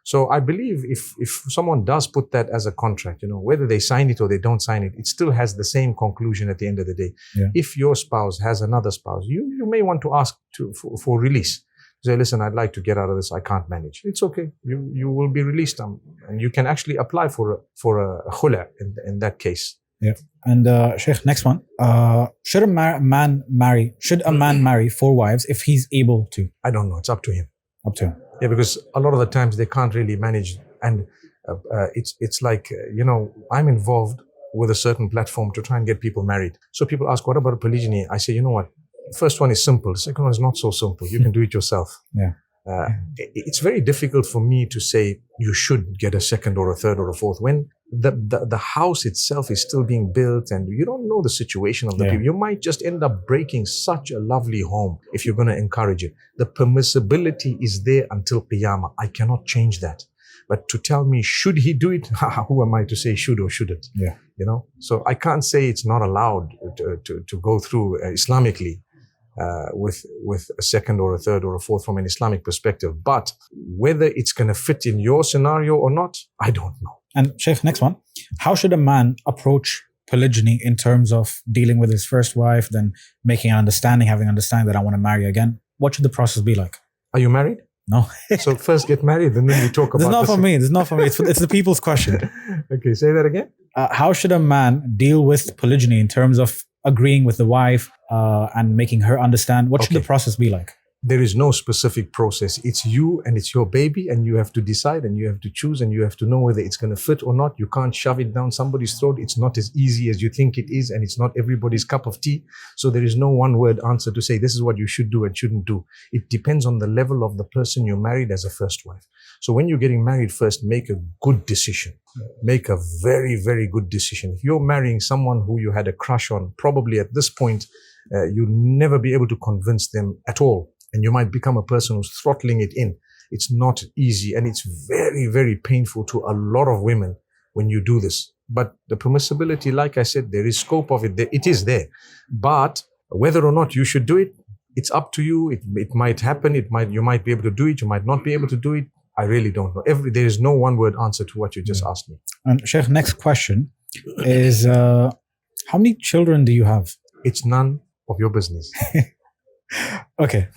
So I believe if someone does put that as a contract, you know, whether they sign it or they don't sign it, it still has the same conclusion at the end of the day. Yeah. If your spouse has another spouse, you may want to ask for release. Say, listen, I'd like to get out of this. I can't manage. It's okay. You will be released, and you can actually apply for a khula in that case. Yeah. And Sheikh, next one. Should a man marry 4 wives if he's able to? I don't know. It's up to him. Up to him. Yeah, because a lot of the times they can't really manage, and it's like you know, I'm involved with a certain platform to try and get people married. So people ask, what about polygyny? I say, you know what? First one is simple. The second one is not so simple. You can do it yourself. Yeah. It's very difficult for me to say you should get a second or a third or a fourth when the house itself is still being built and you don't know the situation of the people. You might just end up breaking such a lovely home if you're going to encourage it. The permissibility is there until Qiyamah. I cannot change that. But to tell me, should he do it? Who am I to say should or shouldn't? Yeah. You know, so I can't say it's not allowed to go through Islamically. With a second or a third or a fourth from an Islamic perspective. But whether it's going to fit in your scenario or not, I don't know. And Sheikh, next one. How should a man approach polygyny in terms of dealing with his first wife, then making an understanding, having understanding that I want to marry again? What should the process be like? Are you married? No. So first get married and then we talk about this. This is not for me. It's the people's question. Okay, say that again. How should a man deal with polygyny in terms of agreeing with the wife and making her understand? What should the process be like? There is no specific process. It's you and it's your baby, and you have to decide and you have to choose and you have to know whether it's going to fit or not. You can't shove it down somebody's throat. It's not as easy as you think it is, and it's not everybody's cup of tea. So there is no one word answer to say this is what you should do and shouldn't do. It depends on the level of the person you married as a first wife. So when you're getting married first, make a good decision. Make a very, very good decision. If you're marrying someone who you had a crush on, probably at this point, you'll never be able to convince them at all. And you might become a person who's throttling it in. It's not easy, and it's very, very painful to a lot of women when you do this. But the permissibility, like I said, there is scope of it. It is there. But whether or not you should do it, it's up to you. It might happen. You might be able to do it. You might not be able to do it. I really don't know. There is no one word answer to what you just asked me. And Sheikh, next question is, how many children do you have? It's none of your business. Okay.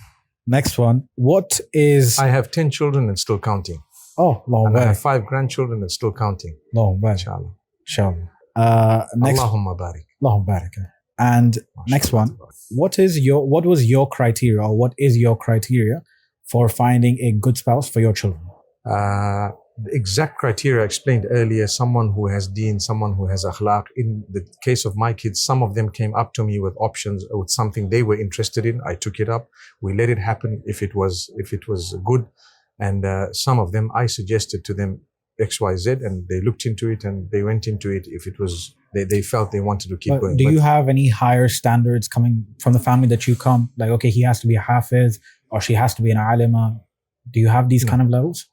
Next one. What is... I have 10 children and still counting. Oh, Allahu and I barik. have 5 grandchildren and still counting. Allahu barik. Inshallah. Inshallah. Next... Allahumma barik. Allahu barik. And next one. What was your criteria, or what is your criteria for finding a good spouse for your children? The exact criteria I explained earlier, someone who has deen, someone who has akhlaq. In the case of my kids, some of them came up to me with options, with something they were interested in. I took it up. We let it happen if it was good. And some of them, I suggested to them X, Y, Z, and they looked into it and they went into it if it was, they felt they wanted to keep going. Do you have any higher standards coming from the family that you come? Like, okay, he has to be a hafiz or she has to be an alima. Do you have these kind of levels?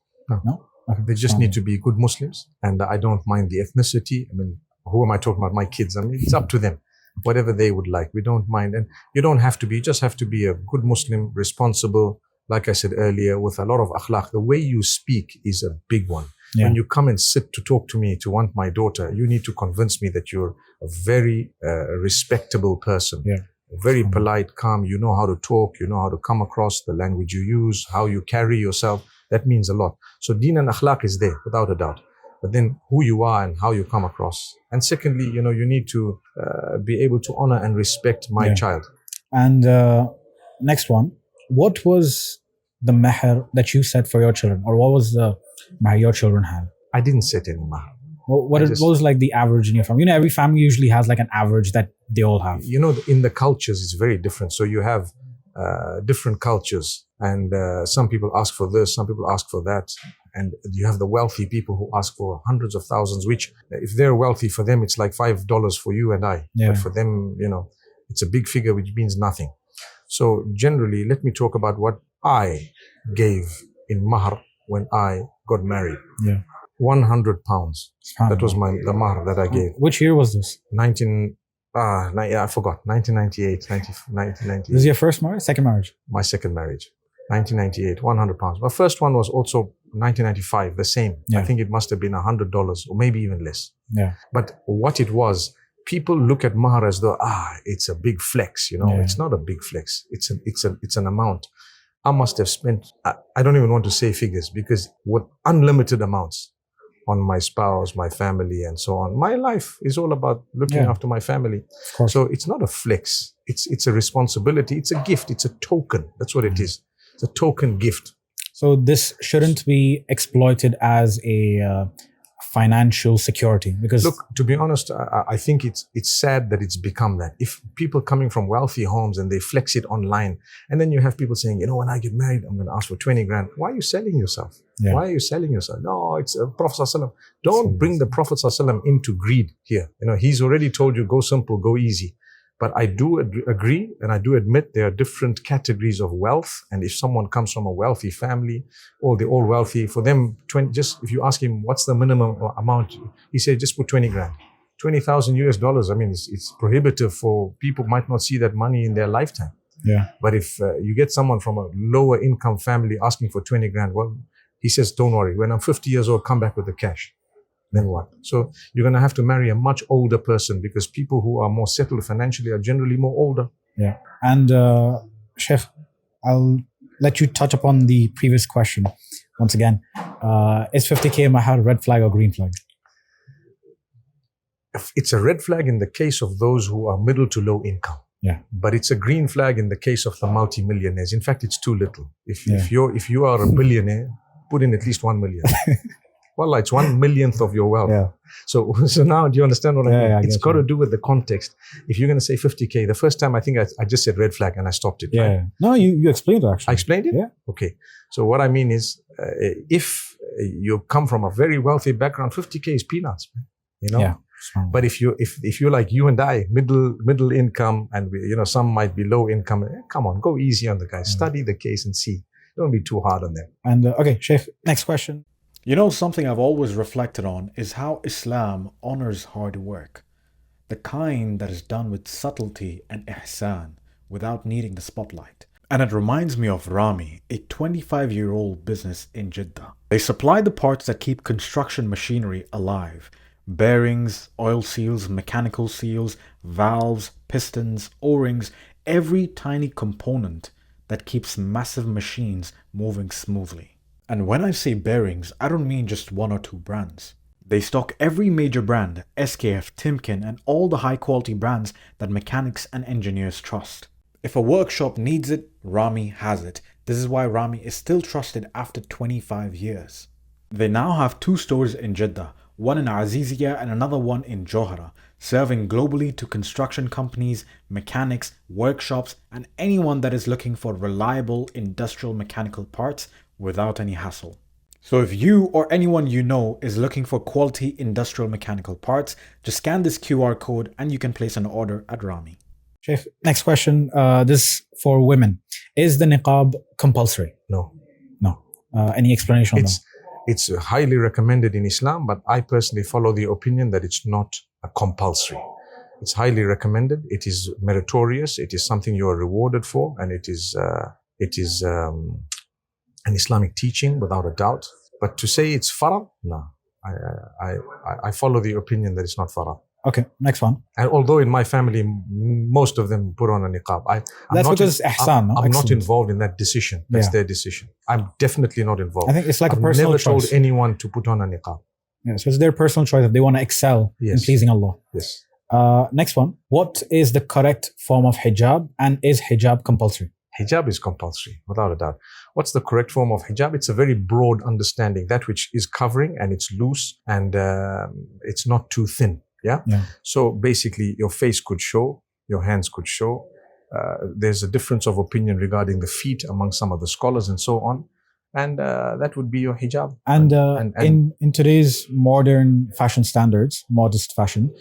No? Okay. They just need to be good Muslims, and I don't mind the ethnicity. I mean, who am I talking about? My kids. I mean, it's up to them. Whatever they would like, we don't mind. And you don't have to be, you just have to be a good Muslim, responsible, like I said earlier, with a lot of akhlaq. The way you speak is a big one. Yeah. When you come and sit to talk to me, to want my daughter, you need to convince me that you're a very respectable person. Yeah. Very polite, calm. You know how to talk. You know how to come across, the language you use, how you carry yourself. That means a lot. So deen and akhlaq is there, without a doubt. But then who you are and how you come across. And secondly, you know, you need to be able to honor and respect my child. And next one, what was the mahr that you set for your children? Or what was the mahr your children had? I didn't set any mahr. What was like the average in your family? You know, every family usually has like an average that they all have. You know, in the cultures, it's very different. So you have different cultures. And some people ask for this, some people ask for that. And you have the wealthy people who ask for hundreds of thousands, which if they're wealthy, for them, it's like $5 for you and I. Yeah. But for them, it's a big figure, which means nothing. So generally, let me talk about what I gave in Mahr when I got married. Yeah. 100 pounds. That was the Mahr that I gave. Which year was this? I forgot. 1998, 1998. This is your first marriage? Second marriage? My second marriage. 1998, 100 pounds. My first one was also 1995, the same. Yeah. I think it must have been $100 or maybe even less. Yeah. But what it was, people look at Mahr as though, it's a big flex, Yeah. It's not a big flex. It's an amount. I must have spent, I don't even want to say figures because with unlimited amounts on my spouse, my family, and so on. My life is all about looking after my family. Of course. So it's not a flex. It's a responsibility. It's a gift. It's a token. That's what it is. It's a token gift. So this shouldn't be exploited as a financial security, because look, to be honest, I think it's sad that it's become that. If people coming from wealthy homes and they flex it online, and then you have people saying, when I get married, I'm going to ask for 20 grand. Why are you selling yourself? Yeah. Why are you selling yourself? No, it's Prophet ﷺ. Don't bring the Prophet ﷺ into greed here. He's already told you, go simple, go easy. But I do agree, and I do admit there are different categories of wealth. And if someone comes from a wealthy family, or they're all wealthy, for them, if you ask him what's the minimum amount, he said just put 20 grand, $20,000 US. I mean, it's prohibitive for people might not see that money in their lifetime. Yeah. But if you get someone from a lower income family asking for 20 grand, well, he says, don't worry. When I'm 50 years old, come back with the cash. Then what? So you're going to have to marry a much older person because people who are more settled financially are generally more older. Yeah. And Sheikh, I'll let you touch upon the previous question once again. Is 50K Mahr a red flag or green flag? It's a red flag in the case of those who are middle to low income. Yeah. But it's a green flag in the case of the multimillionaires. In fact, it's too little. If you are a billionaire, put in at least 1 million. Well, it's 1/1,000,000th of your wealth. Yeah. So now do you understand what I mean? Yeah, it's got to do with the context. If you're going to say 50K, the first time I think I just said red flag and I stopped it. Yeah. Right? No, you explained it actually. I explained it? Yeah. Okay. So what I mean is, if you come from a very wealthy background, 50K is peanuts. Yeah. But if you're like you and I, middle income, and some might be low income, come on, go easy on the guys. Study the case and see. Don't be too hard on them. And okay, Sheikh, next question. Something I've always reflected on is how Islam honors hard work, the kind that is done with subtlety and ihsan without needing the spotlight. And it reminds me of Rami, a 25-year-old business in Jeddah. They supply the parts that keep construction machinery alive: bearings, oil seals, mechanical seals, valves, pistons, O-rings, every tiny component that keeps massive machines moving smoothly. And when I say bearings, I don't mean just one or two brands. They stock every major brand, SKF, Timken, and all the high quality brands that mechanics and engineers trust. If a workshop needs it, Rami has it. This is why Rami is still trusted after 25 years. They now have 2 stores in Jeddah, one in Azizia and another one in Johara, serving globally to construction companies, mechanics, workshops, and anyone that is looking for reliable industrial mechanical parts without any hassle. So if you or anyone you know is looking for quality industrial mechanical parts, just scan this QR code and you can place an order at Rami. Sheikh, next question. This for women. Is the niqab compulsory? No. No. Any explanation on that? It's highly recommended in Islam, but I personally follow the opinion that it's not a compulsory. It's highly recommended. It is meritorious. It is something you are rewarded for, and it is an Islamic teaching without a doubt. But to say it's farad, no. I follow the opinion that it's not farad. Okay, next one. And although in my family, most of them put on a niqab. That's because it's ihsan, no? I'm not involved in that decision. That's their decision. I'm definitely not involved. I think it's like a personal choice. I've never told anyone to put on a niqab. Yeah, so it's their personal choice if they want to excel in pleasing Allah. Yes. Next one. What is the correct form of hijab, and is hijab compulsory? Hijab is compulsory, without a doubt. What's the correct form of hijab? It's a very broad understanding, that which is covering and it's loose and it's not too thin. Yeah. Yeah. So basically, your face could show, your hands could show, There's a difference of opinion regarding the feet among some of the scholars and so on. And that would be your hijab. And in today's modern fashion standards, modest fashion,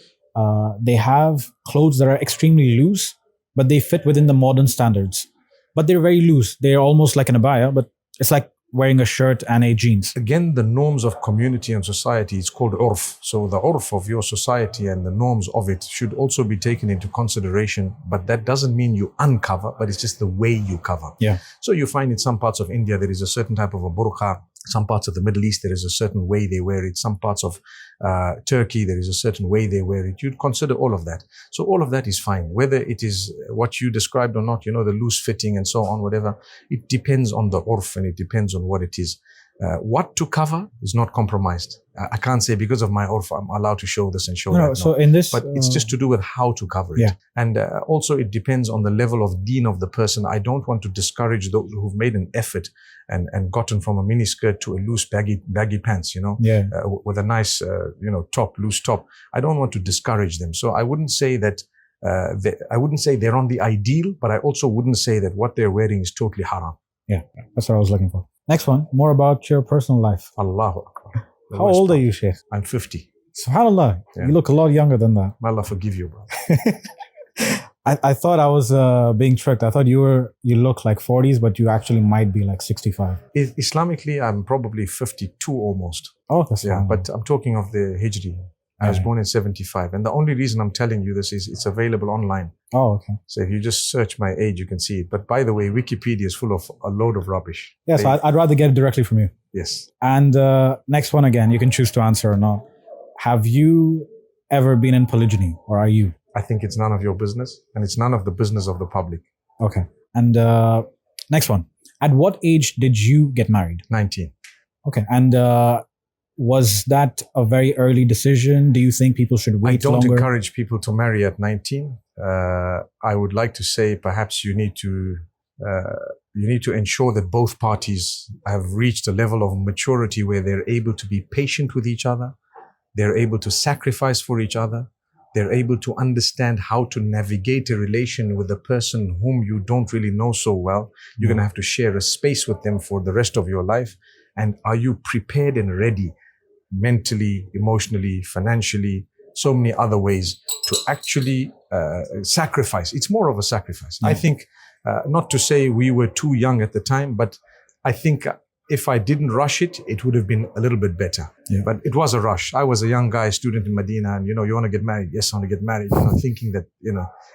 they have clothes that are extremely loose, but they fit within the modern standards. But they're very loose. They're almost like an abaya, but it's like wearing a shirt and a jeans. Again, the norms of community and society is called urf. So the urf of your society and the norms of it should also be taken into consideration. But that doesn't mean you uncover, but it's just the way you cover. Yeah. So you find in some parts of India, there is a certain type of a burqa. Some parts of the Middle East, there is a certain way they wear it. Some parts of Turkey, there is a certain way they wear it. You'd consider all of that. So all of that is fine. Whether it is what you described or not, the loose fitting and so on, whatever, it depends on the urf and it depends on what it is. What to cover is not compromised. I can't say because of my urf, I'm allowed to show this and show that. No, so in this... But it's just to do with how to cover it. Yeah. And also it depends on the level of deen of the person. I don't want to discourage those who've made an effort and gotten from a mini skirt to a loose baggy pants, with a nice, top, loose top. I don't want to discourage them. So I wouldn't say that I wouldn't say they're on the ideal, but I also wouldn't say that what they're wearing is totally haram. Yeah, that's what I was looking for. Next one, more about your personal life. Allahu Akbar. How old are you, Sheikh? I'm 50. SubhanAllah, Yeah. You look a lot younger than that. May Allah forgive you, bro. I thought I was being tricked. I thought you look like 40s, but you actually might be like 65. Islamically, I'm probably 52 almost. Oh, that's Yeah, fine. but I'm talking of the Hijri. I was Yeah. born in 75. And the only reason I'm telling you this is it's available online. Oh, okay. So if you just search my age, you can see it. But by the way, Wikipedia is full of a load of rubbish. Yeah, so I'd rather get it directly from you. Yes. And next one again, you can choose to answer or not. Have you ever been in polygyny, or are you? I think it's none of your business, and it's none of the business of the public. Okay. And next one. At what age did you get married? 19. Okay. And was that a very early decision? Do you think people should wait I don't longer? encourage people to marry at 19. I would like to say perhaps you need to ensure that both parties have reached a level of maturity where they're able to be patient with each other. They're able to sacrifice for each other. They're able to understand how to navigate a relation with a person whom you don't really know so well. You're going to have to share a space with them for the rest of your life. And are you prepared and ready mentally, emotionally, financially, so many other ways to actually sacrifice? It's more of a sacrifice. I think, not to say we were too young at the time, but I think if I didn't rush it, it would have been a little bit better. Yeah. But it was a rush. I was a young guy, student in Medina, and you want to get married? Yes, I want to get married. Thinking that,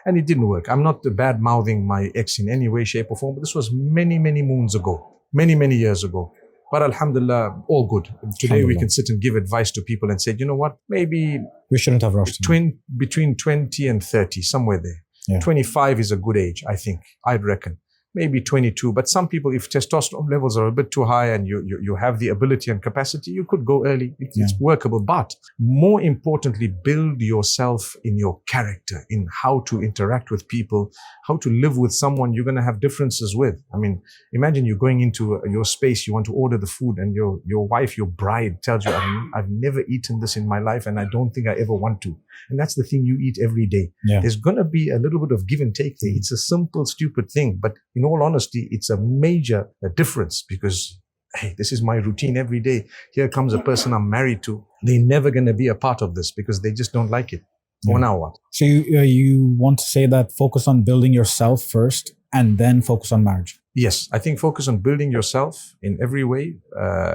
and it didn't work. I'm not bad mouthing my ex in any way, shape or form, but this was many, many moons ago, many, many years ago. But alhamdulillah, all good. Today we can sit and give advice to people and say, you know what, maybe We shouldn't have rushed. between 20 and 30, somewhere there. Yeah. 25 is a good age, I think. I'd reckon. Maybe 22. But some people, if testosterone levels are a bit too high and you have the ability and capacity, you could go early. It's workable. But more importantly, build yourself in your character, in how to interact with people, how to live with someone you're going to have differences with. I mean, imagine you're going into your space, you want to order the food, and your wife, your bride tells you, I've never eaten this in my life and I don't think I ever want to. And that's the thing you eat every day. Yeah. There's going to be a little bit of give and take there. It's a simple, stupid thing. But in all honesty, it's a major difference because, hey, this is my routine every day. Here comes a person I'm married to. They're never going to be a part of this because they just don't like it. Well, now what? So you want to say that focus on building yourself first and then focus on marriage? Yes, I think focus on building yourself in every way,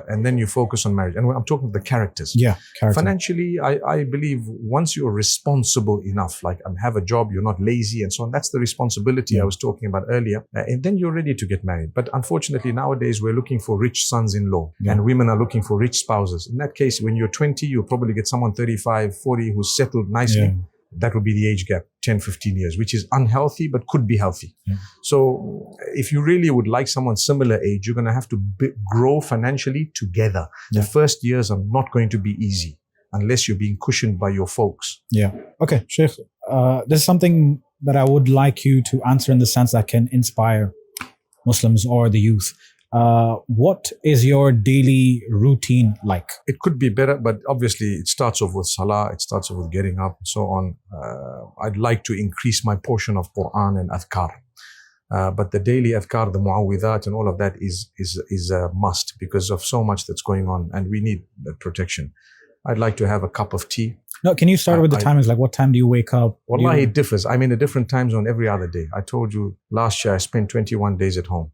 and then you focus on marriage. And I'm talking of the characters. Yeah, character. Financially, I believe once you're responsible enough, like have a job, you're not lazy and so on, that's the responsibility I was talking about earlier. And then you're ready to get married. But unfortunately, nowadays, we're looking for rich sons-in-law and women are looking for rich spouses. In that case, when you're 20, you'll probably get someone 35, 40 who's settled nicely. Yeah. That would be the age gap, 10, 15 years, which is unhealthy, but could be healthy. Yeah. So if you really would like someone similar age, you're going to have to grow financially together. Yeah. The first years are not going to be easy unless you're being cushioned by your folks. Yeah. Okay, Sheikh, this is something that I would like you to answer in the sense that can inspire Muslims or the youth. What is your daily routine like? It could be better, but obviously it starts off with salah, it starts off with getting up and so on. I'd like to increase my portion of Quran and adhkar. But the daily adhkar, the muawwidat and all of that is a must because of so much that's going on and we need that protection. I'd like to have a cup of tea. No, can you start with the timings? Like what time do you wake up? Wallahi, it differs. I'm in a different time zone every other day. I told you last year I spent 21 days at home.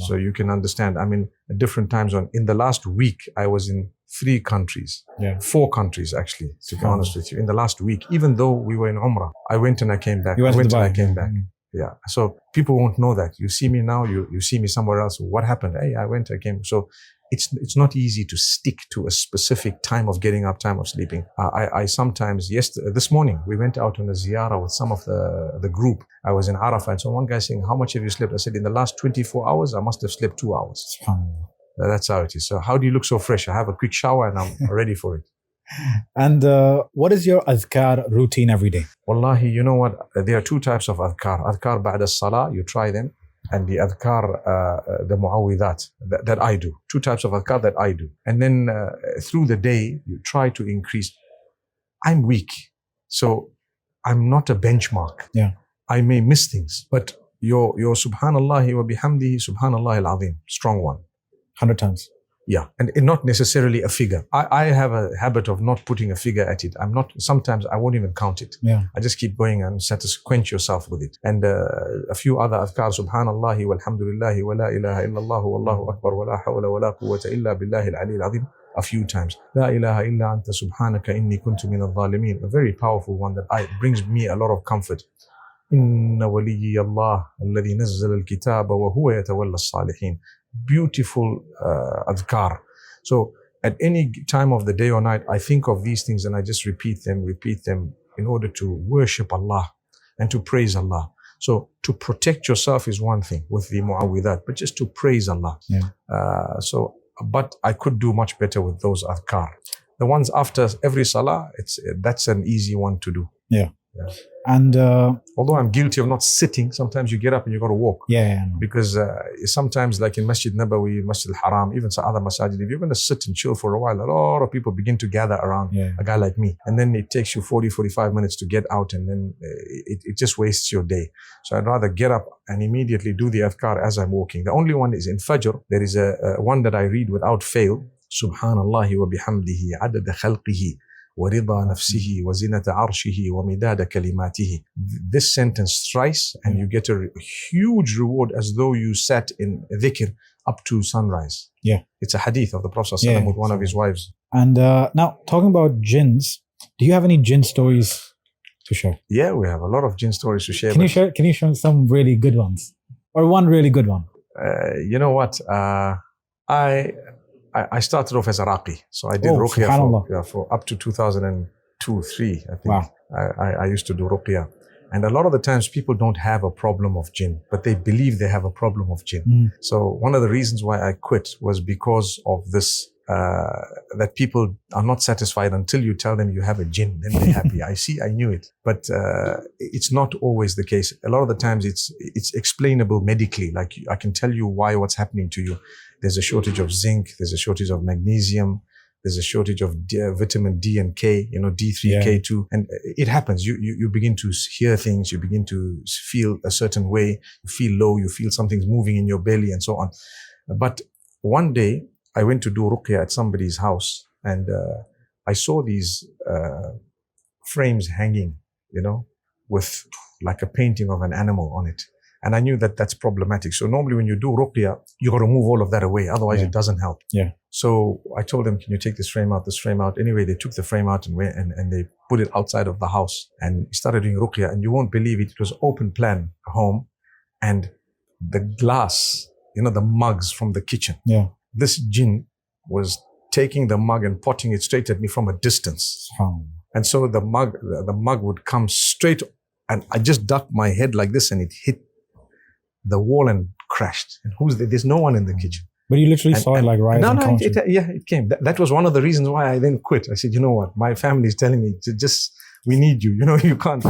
So you can understand, I'm in a different time zone. In the last week, I was in 3 countries. 4 countries actually, to be honest with you. In the last week, even though we were in Umrah, I went and I came back. I went and I came back. Yeah. So people won't know that. You see me now, you see me somewhere else. What happened? Hey, I went, I came. So it's not easy to stick to a specific time of getting up, time of sleeping. I sometimes, this morning, we went out on a ziyarah with some of the group. I was in Arafah, and so one guy saying, how much have you slept? I said, in the last 24 hours, I must have slept 2 hours. That's how it is. So how do you look so fresh? I have a quick shower and I'm ready for it. And what is your adhkar routine every day? Wallahi, you know what? There are 2 types of adhkar. Adhkar ba'da salah, you try them. And the adhkar, the muawwidat that I do. 2 types of adhkar that I do. And then through the day, you try to increase. I'm weak, so I'm not a benchmark. I may miss things, but your subhanallahi wa bihamdihi subhanallah al-azim, strong one. 100 times. Yeah, and not necessarily a figure. I have a habit of not putting a figure at it. Sometimes I won't even count it. I just keep going and quench yourself with it. And a few other adhkar, subhanallahi walhamdulillahi wa la ilaha illallah wallahu akbar wa la hawla wa la quwwata illa billahi al-ali al-azim, a few times. La ilaha illa anta subhanaka inni kuntu min al-zalimin. A very powerful one that brings me a lot of comfort. Inna waliyyi Allah alladhi nazzala al-kitaba wa huwa yatawalla as-salihin. Beautiful adhkar. So at any time of the day or night, I think of these things and I just repeat them in order to worship Allah and to praise Allah. So to protect yourself is one thing with the muawwidat, but just to praise Allah. But I could do much better with those adhkar. The ones after every salah, that's an easy one to do. And although I'm guilty of not sitting, sometimes you get up and you got to walk. Because sometimes, like in Masjid Nabawi, Masjid Al-Haram, even some other masajid, if you're going to sit and chill for a while, a lot of people begin to gather around a guy like me. And then it takes you 45 minutes to get out, and then it just wastes your day. So I'd rather get up and immediately do the adhkar as I'm walking. The only one is in Fajr. There is a one that I read without fail. Subhanallahi wa bihamdihi adada khalqihi ورضا نفسه وزنة عرشه ومداد كلماته. This sentence thrice and you get a huge reward as though you sat in dhikr up to sunrise. It's a hadith of the Prophet ﷺ with one of his wives. And now talking about jinns, do you have any jinn stories to share? Yeah, we have a lot of jinn stories to share. Can you share some really good ones? Or one really good one? You know what? I started off as a raqi. So I did ruqya for up to 2002-3, I think. I used to do ruqya. And a lot of the times people don't have a problem of jinn, but they believe they have a problem of jinn. So one of the reasons why I quit was because of this, that people are not satisfied until you tell them you have a jinn, then they're happy. I knew it. But it's not always the case. A lot of the times it's explainable medically. Like I can tell you what's happening to you. There's a shortage of zinc, there's a shortage of magnesium, there's a shortage of vitamin D and K, D3, K2. And it happens. You begin to hear things, you begin to feel a certain way, you feel low, you feel something's moving in your belly and so on. But one day, I went to do ruqya at somebody's house and I saw these frames hanging, with like a painting of an animal on it. And I knew that that's problematic. So normally when you do ruqya, you got to move all of that away. Otherwise it doesn't help. So I told them, can you take this frame out? Anyway, they took the frame out and they put it outside of the house and started doing ruqya. And you won't believe it. It was open plan home and the glass, the mugs from the kitchen. This jinn was taking the mug and potting it straight at me from a distance. And so the mug would come straight and I just ducked my head like this and it hit the wall and crashed. And who's there? There's no one in the kitchen. But you literally saw it like rise and come. It came. That was one of the reasons why I then quit. I said, you know what? My family is telling me to we need you. You can't.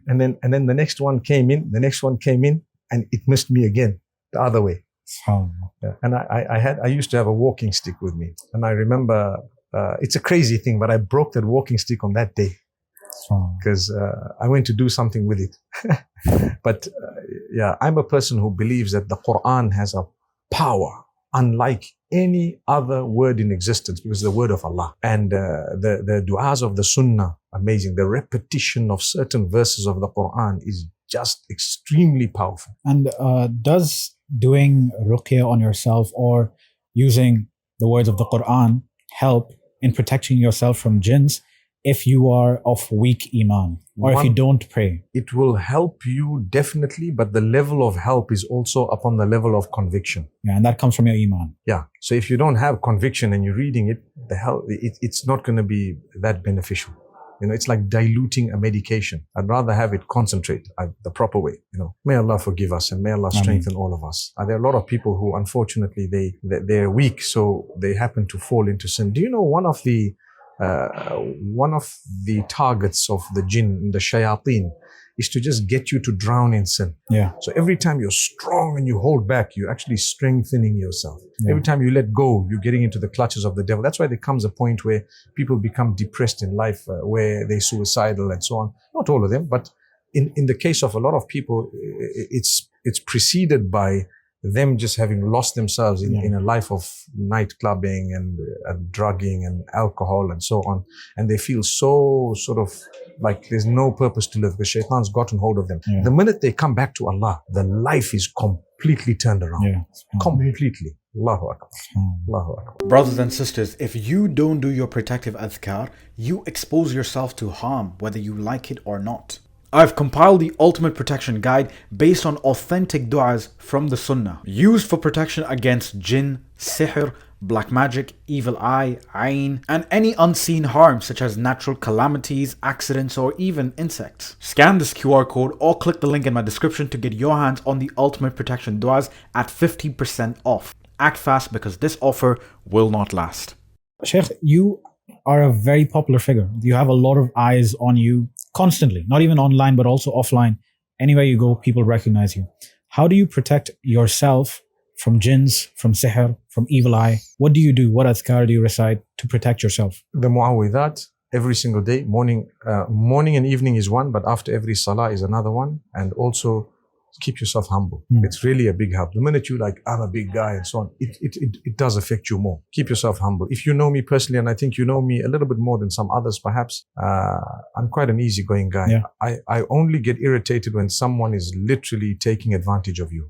and then the next one came in. And it missed me again the other way. SubhanAllah. Yeah. And I used to have a walking stick with me. And I remember, it's a crazy thing, but I broke that walking stick on that day SubhanAllah. because I went to do something with it. But yeah, I'm a person who believes that the Quran has a power unlike any other word in existence because it's the word of Allah. And the du'as of the Sunnah, amazing. The repetition of certain verses of the Quran is just extremely powerful. And does doing ruqya on yourself or using the words of the Quran help in protecting yourself from jinns if you are of weak iman or if you don't pray? It will help you definitely, but the level of help is also upon the level of conviction. Yeah, and that comes from your iman. Yeah. So if you don't have conviction and you're reading it, it's not going to be that beneficial. You know, it's like diluting a medication. I'd rather have it concentrate the proper way. You know, may Allah forgive us and may Allah strengthen all of us. There are a lot of people who, unfortunately, they're weak, so they happen to fall into sin. Do you know one of the targets of the jinn, the shayateen, is to just get you to drown in sin. Yeah. So every time you're strong and you hold back, you're actually strengthening yourself. Yeah. Every time you let go, you're getting into the clutches of the devil. That's why there comes a point where people become depressed in life, where they're suicidal and so on. Not all of them, but in the case of a lot of people, it's preceded by them just having lost themselves in a life of night clubbing and drugging and alcohol and so on. And they feel so sort of like there's no purpose to live because shaitan's gotten hold of them. Yeah. The minute they come back to Allah, the life is completely turned around. Yeah. Completely. Allahu Akbar. Allahu Akbar. Brothers and sisters, if you don't do your protective adhkar, you expose yourself to harm whether you like it or not. I've compiled the ultimate protection guide based on authentic du'as from the Sunnah, used for protection against jinn, sihr, black magic, evil eye, ayn, and any unseen harm such as natural calamities, accidents, or even insects. Scan this QR code or click the link in my description to get your hands on the ultimate protection du'as at 50% off. Act fast because this offer will not last. Sheikh, you are a very popular figure. You have a lot of eyes on you constantly, not even online, but also offline. Anywhere you go, people recognize you. How do you protect yourself from jinns, from sihr, from evil eye? What do you do? What adhkar do you recite to protect yourself? The mu'awwidat every single day, morning and evening is one, but after every salah is another one. And also keep yourself humble. It's really a big help. The minute you like, I'm a big guy and so on, it does affect you more. Keep yourself humble. If you know me personally, and I think you know me a little bit more than some others perhaps, I'm quite an easygoing guy. Yeah. I only get irritated when someone is literally taking advantage of you.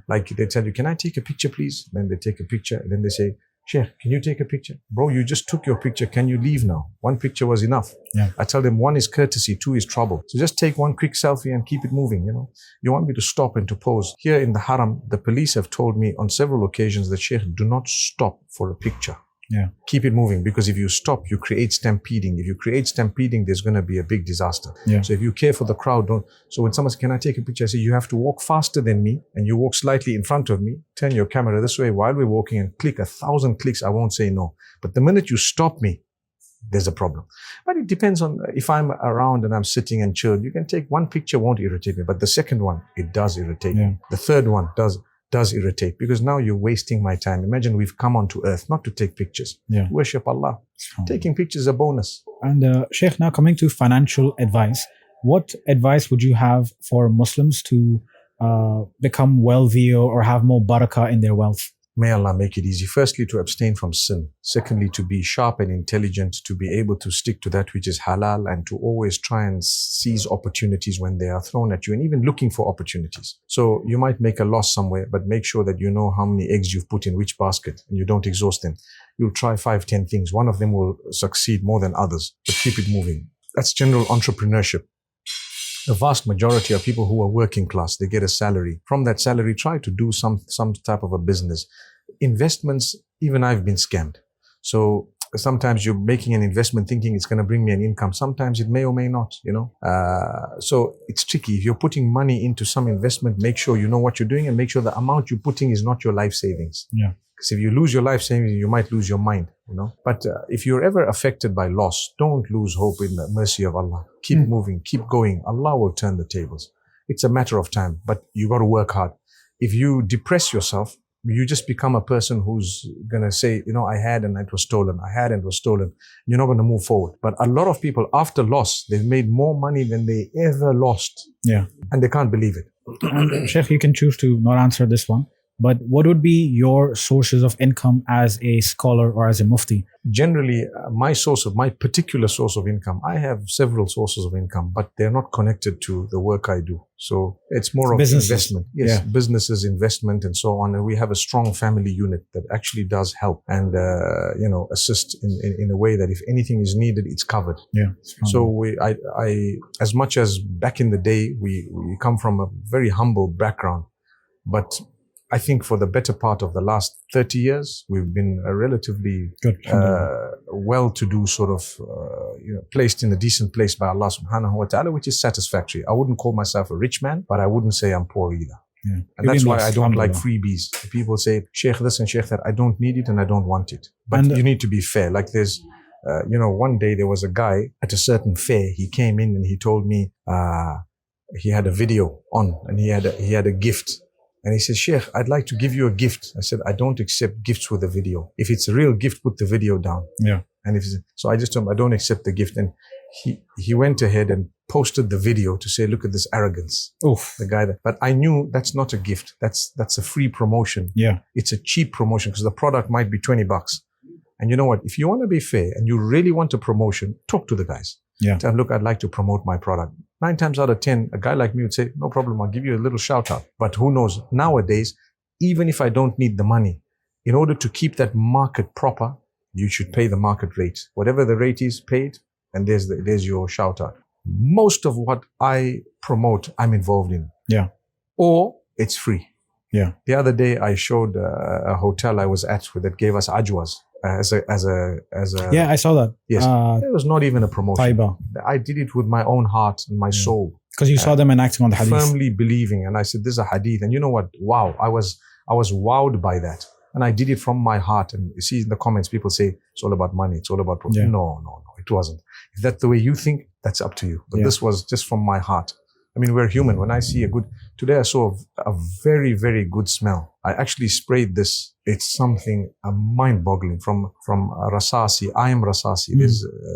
Like they tell you, can I take a picture please? Then they take a picture and then they say, Sheikh, can you take a picture? Bro, you just took your picture. Can you leave now? One picture was enough. Yeah. I tell them one is courtesy, two is trouble. So just take one quick selfie and keep it moving, you know. You want me to stop and to pose. Here in the haram, the police have told me on several occasions that Sheikh, do not stop for a picture. Yeah. Keep it moving because if you stop, you create stampeding. If you create stampeding, there's going to be a big disaster. Yeah. So if you care for the crowd, don't. So when someone says, can I take a picture? I say, you have to walk faster than me and you walk slightly in front of me. Turn your camera this way while we're walking and click 1,000 clicks. I won't say no. But the minute you stop me, there's a problem. But it depends on if I'm around and I'm sitting and chilled. You can take one picture, won't irritate me. But the second one, it does irritate me. The third one does irritate because now you're wasting my time. Imagine we've come onto earth not to take pictures. Worship Allah. Taking pictures is a bonus. And Sheikh, now coming to financial advice, what advice would you have for Muslims to become wealthy or have more barakah in their wealth? May Allah make it easy. Firstly, to abstain from sin. Secondly, to be sharp and intelligent, to be able to stick to that which is halal and to always try and seize opportunities when they are thrown at you and even looking for opportunities. So you might make a loss somewhere, but make sure that you know how many eggs you've put in which basket and you don't exhaust them. You'll try 5, 10 things. One of them will succeed more than others, but keep it moving. That's general entrepreneurship. The vast majority are people who are working class. They get a salary. From that salary, try to do some type of a business. Investments, even I've been scammed. So sometimes you're making an investment thinking it's going to bring me an income. Sometimes it may or may not, you know. So it's tricky. If you're putting money into some investment, make sure you know what you're doing and make sure the amount you're putting is not your life savings. Yeah. Because if you lose your life savings, you might lose your mind, you know. But if you're ever affected by loss, don't lose hope in the mercy of Allah. Keep moving, keep going. Allah will turn the tables. It's a matter of time, but you got to work hard. If you depress yourself, you just become a person who's going to say, I had and it was stolen. I had and it was stolen. You're not going to move forward. But a lot of people, after loss, they've made more money than they ever lost. Yeah. And they can't believe it. And Sheikh, you can choose to not answer this one, but what would be your sources of income as a scholar or as a mufti? Generally, my particular source of income, I have several sources of income, but they're not connected to the work I do. So it's more of Businesses. Investment. Yes, Yeah. Businesses, investment, and so on. And we have a strong family unit that actually does help and, assist in a way that if anything is needed, it's covered. Yeah. So I, as much as back in the day, we come from a very humble background, but I think for the better part of the last 30 years, we've been a relatively Good. well-to-do sort of, placed in a decent place by Allah subhanahu wa ta'ala, which is satisfactory. I wouldn't call myself a rich man, but I wouldn't say I'm poor either. Yeah. And that's why I don't like freebies. People say, Sheikh this and Sheikh that. I don't need it and I don't want it. But you need to be fair. Like there's, one day there was a guy at a certain fair. He came in and he told me he had a video on and he had a gift. And he said, Sheikh, I'd like to give you a gift. I said, I don't accept gifts with a video. If it's a real gift, put the video down. Yeah. And so I just told him, I don't accept the gift. And he went ahead and posted the video to say, look at this arrogance. Oof. The guy but I knew that's not a gift. That's a free promotion. Yeah. It's a cheap promotion because the product might be $20. And you know what? If you want to be fair and you really want a promotion, talk to the guys. Yeah. Tell them, look, I'd like to promote my product. 9 times out of 10, a guy like me would say, no problem, I'll give you a little shout out. But who knows? Nowadays, even if I don't need the money, in order to keep that market proper, you should pay the market rate. Whatever the rate is, paid, and there's your shout out. Most of what I promote, I'm involved in. Yeah. Or it's free. Yeah. The other day, I showed a hotel I was at that gave us ajwas. As a Yeah, I saw that. Yes, it was not even a promotion. Taiba. I did it with my own heart and my soul. Because you saw them enacting on the hadith. Firmly believing, and I said, "This is a hadith." And you know what? Wow, I was wowed by that, and I did it from my heart. And you see in the comments, people say it's all about money, it's all about profit. Yeah. No, it wasn't. If that's the way you think, that's up to you. But this was just from my heart. I mean, we're human. When I see today I saw a very, very good smell. I actually sprayed this. It's something mind-boggling from Rasasi. I am Rasasi.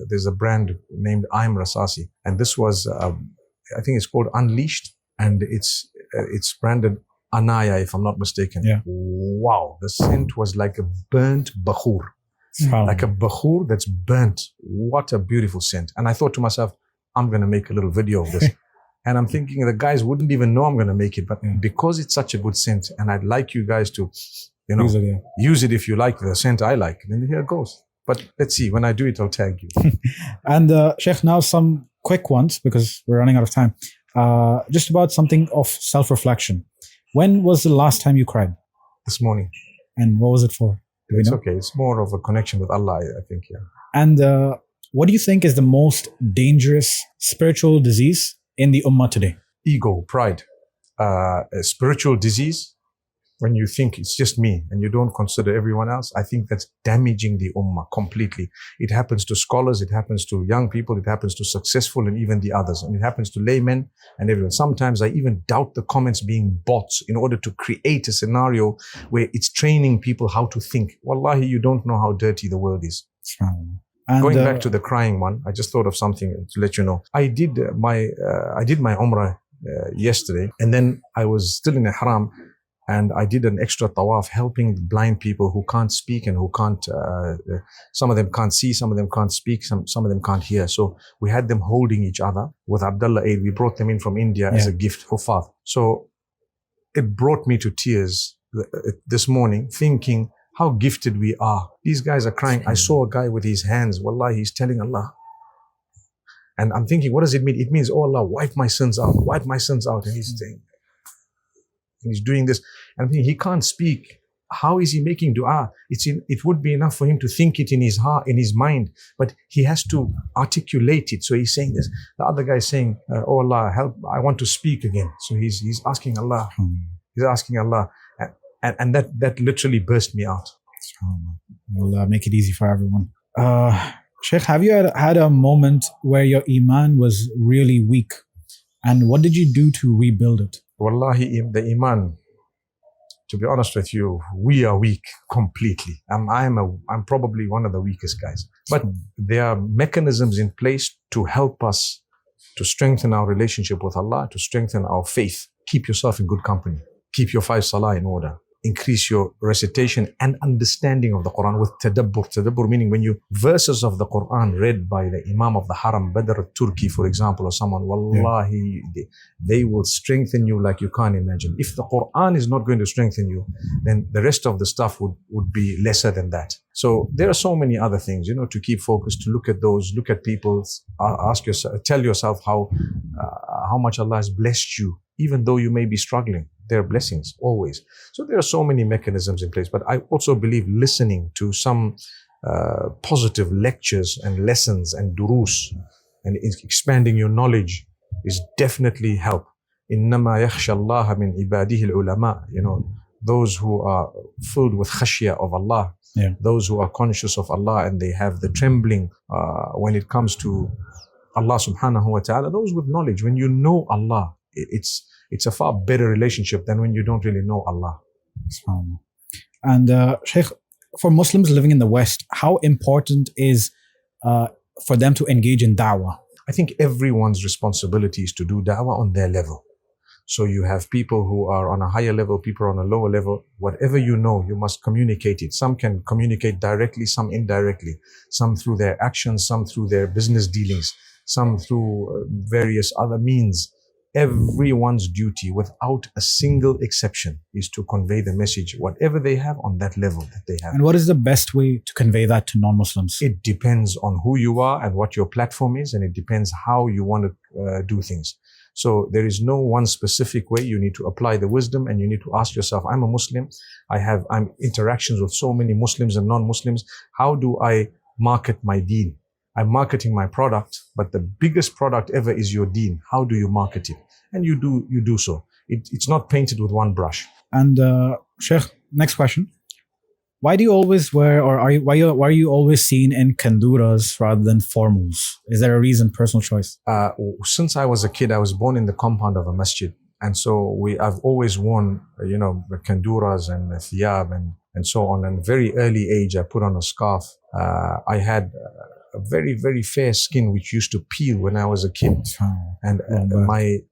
There's a brand named I am Rasasi, and this was I think it's called Unleashed, and it's branded Anaya, if I'm not mistaken. Yeah. Wow, the scent was like a burnt bakhur, like a bakhur that's burnt. What a beautiful scent! And I thought to myself, I'm going to make a little video of this. And I'm thinking the guys wouldn't even know I'm going to make it, but because it's such a good scent, and I'd like you guys to, use it if you like the scent I like. Then here it goes. But let's see, when I do it, I'll tag you. And Sheikh, now some quick ones because we're running out of time. Just about something of self-reflection. When was the last time you cried? This morning. And what was it for? Do we It's know? okay. It's more of a connection with Allah, I think, yeah. And what do you think is the most dangerous spiritual disease in the ummah today? Ego, pride, a spiritual disease. When you think it's just me and you don't consider everyone else, I think that's damaging the ummah completely. It happens to scholars, it happens to young people, it happens to successful and even the others. And it happens to laymen and everyone. Sometimes I even doubt the comments being bots in order to create a scenario where it's training people how to think. Wallahi, you don't know how dirty the world is. And, Going back to the crying one, I just thought of something to let you know. I did my Umrah yesterday, and then I was still in Ihram, and I did an extra tawaf helping blind people who can't speak and who can't, some of them can't see, some of them can't speak, some of them can't hear. So we had them holding each other with Abdullah Aid. We brought them in from India as a gift, Hufaz. So it brought me to tears this morning, thinking how gifted we are. These guys are crying. I saw a guy with his hands. Wallahi, he's telling Allah. And I'm thinking, what does it mean? It means, oh Allah, wipe my sins out. Wipe my sins out. And he's saying, and he's doing this. And I'm thinking, he can't speak. How is he making dua? It would be enough for him to think it in his heart, in his mind, but he has to articulate it. So he's saying this. The other guy is saying, oh Allah, help, I want to speak again. So he's asking Allah. He's asking Allah. And that literally burst me out. We'll make it easy for everyone. Sheikh, have you had a moment where your iman was really weak? And what did you do to rebuild it? Wallahi, the iman to be honest with you, we are weak completely. I'm probably one of the weakest guys. But there are mechanisms in place to help us to strengthen our relationship with Allah, to strengthen our faith. Keep yourself in good company. Keep your 5 salah in order. Increase your recitation and understanding of the Quran with tadabbur. Tadabbur meaning when you verses of the Quran read by the Imam of the Haram, Badr al-Turki, for example, or someone, wallahi, they will strengthen you like you can't imagine. If the Quran is not going to strengthen you, then the rest of the stuff would be lesser than that. So there are so many other things, to keep focused, to look at those, look at people, ask yourself, tell yourself how much Allah has blessed you, even though you may be struggling. There are blessings always. So there are so many mechanisms in place. But I also believe listening to some positive lectures and lessons and durus and expanding your knowledge is definitely help. إِنَّمَا يَخْشَى اللَّهَ مِنْ عِبَادِهِ الْعُلَمَاء. Those who are filled with khashya of Allah, those who are conscious of Allah and they have the trembling when it comes to Allah subhanahu wa ta'ala, those with knowledge. When you know Allah, it's a far better relationship than when you don't really know Allah. And Sheikh, for Muslims living in the West, how important is for them to engage in da'wah? I think everyone's responsibility is to do da'wah on their level. So you have people who are on a higher level, people on a lower level. Whatever you know, you must communicate it. Some can communicate directly, some indirectly, some through their actions, some through their business dealings, some through various other means. Everyone's duty, without a single exception, is to convey the message, whatever they have, on that level that they have. And what is the best way to convey that to non-Muslims? It depends on who you are and what your platform is, and it depends how you want to do things. So there is no one specific way. You need to apply the wisdom, and you need to ask yourself, I'm a Muslim. I'm interactions with so many Muslims and non-Muslims. How do I market my deen? I'm marketing my product, but the biggest product ever is your deen. How do you market it? And you do so. It's not painted with one brush. And Sheikh, next question. Why do you always wear, or why are you always seen in kanduras rather than formals? Is there a reason, personal choice? Since I was a kid, I was born in the compound of a masjid. And so I've always worn, the kanduras and the thiyab and so on. And very early age, I put on a scarf. I had a very, very fair skin, which used to peel when I was a kid. And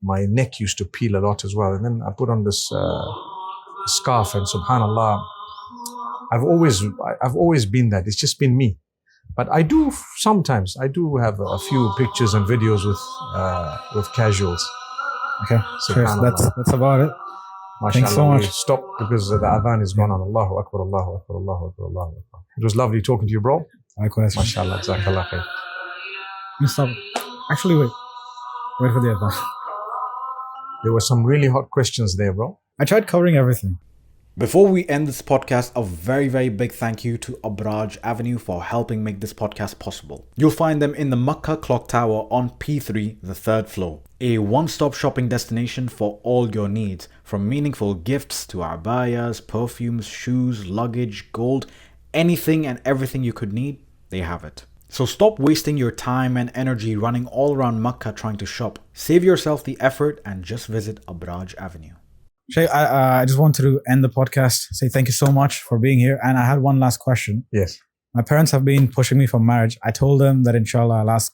my neck used to peel a lot as well. And then I put on this scarf, and subhanallah, I've always been that. It's just been me. But I do have a few pictures and videos with casuals. Okay, that's about it. Thanks so much. Stop because the adhan is gone on. Allahu Akbar, Allahu Akbar, Allahu Akbar, Allahu Akbar. It was lovely talking to you, bro. Likewise. MashaAllah, Jazakallah khair. Stop. Actually, wait for the adhan. There were some really hot questions there, bro. I tried covering everything. Before we end this podcast, a very, very big thank you to Abraj Avenue for helping make this podcast possible. You'll find them in the Makkah Clock Tower on P3, the 3rd floor. A one-stop shopping destination for all your needs, from meaningful gifts to abayas, perfumes, shoes, luggage, gold, anything and everything you could need, they have it. So stop wasting your time and energy running all around Makkah trying to shop. Save yourself the effort and just visit Abraj Avenue. Shaykh, I just wanted to end the podcast, say thank you so much for being here. And I had one last question. Yes. My parents have been pushing me for marriage. I told them that inshallah I'll ask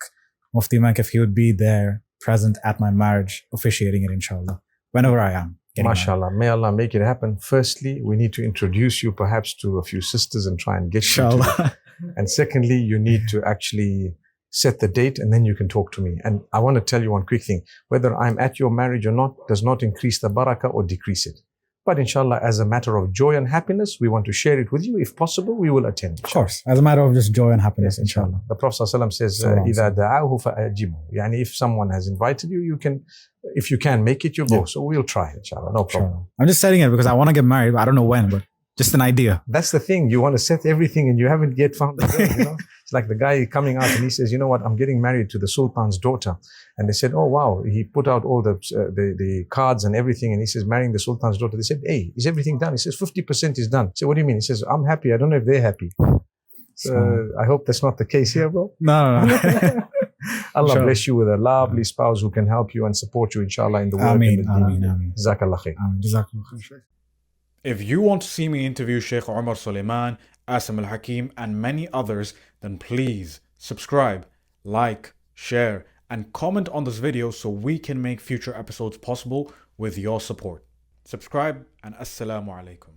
Mufti Menk if he would be there, present at my marriage, officiating it inshallah, whenever I am. MashaAllah, may Allah make it happen. Firstly, we need to introduce you perhaps to a few sisters and try and get inshallah. You to and secondly, you need to actually set the date, and then you can talk to me. And I want to tell you one quick thing. Whether I'm at your marriage or not does not increase the barakah or decrease it. But inshallah, as a matter of joy and happiness, we want to share it with you. If possible, we will attend. Of course. As a matter of just joy and happiness, inshallah. The Prophet ﷺ says, إِذَا دَعَاهُ فَأَجِبُ. Yani if someone has invited you, if you can make it, you go. So we'll try, inshallah. No problem. Inshallah. I'm just setting it because I want to get married, but I don't know when, but just an idea. That's the thing. You want to set everything and you haven't yet found the girl, It's like the guy coming out and he says, you know what, I'm getting married to the Sultan's daughter. And they said, oh, wow. He put out all the cards and everything. And he says, marrying the Sultan's daughter. They said, hey, is everything done? He says, 50% is done. I said, what do you mean? He says, I'm happy. I don't know if they're happy. I hope that's not the case here, bro. No. Allah bless you with a lovely spouse who can help you and support you, inshallah, in the work and the deen. Jazakallah khair. Jazakallah khair. If you want to see me interview Sheikh Omar Suleiman, Asim Al Hakim, and many others, then please subscribe, like, share, and comment on this video so we can make future episodes possible with your support. Subscribe and Assalamu alaikum.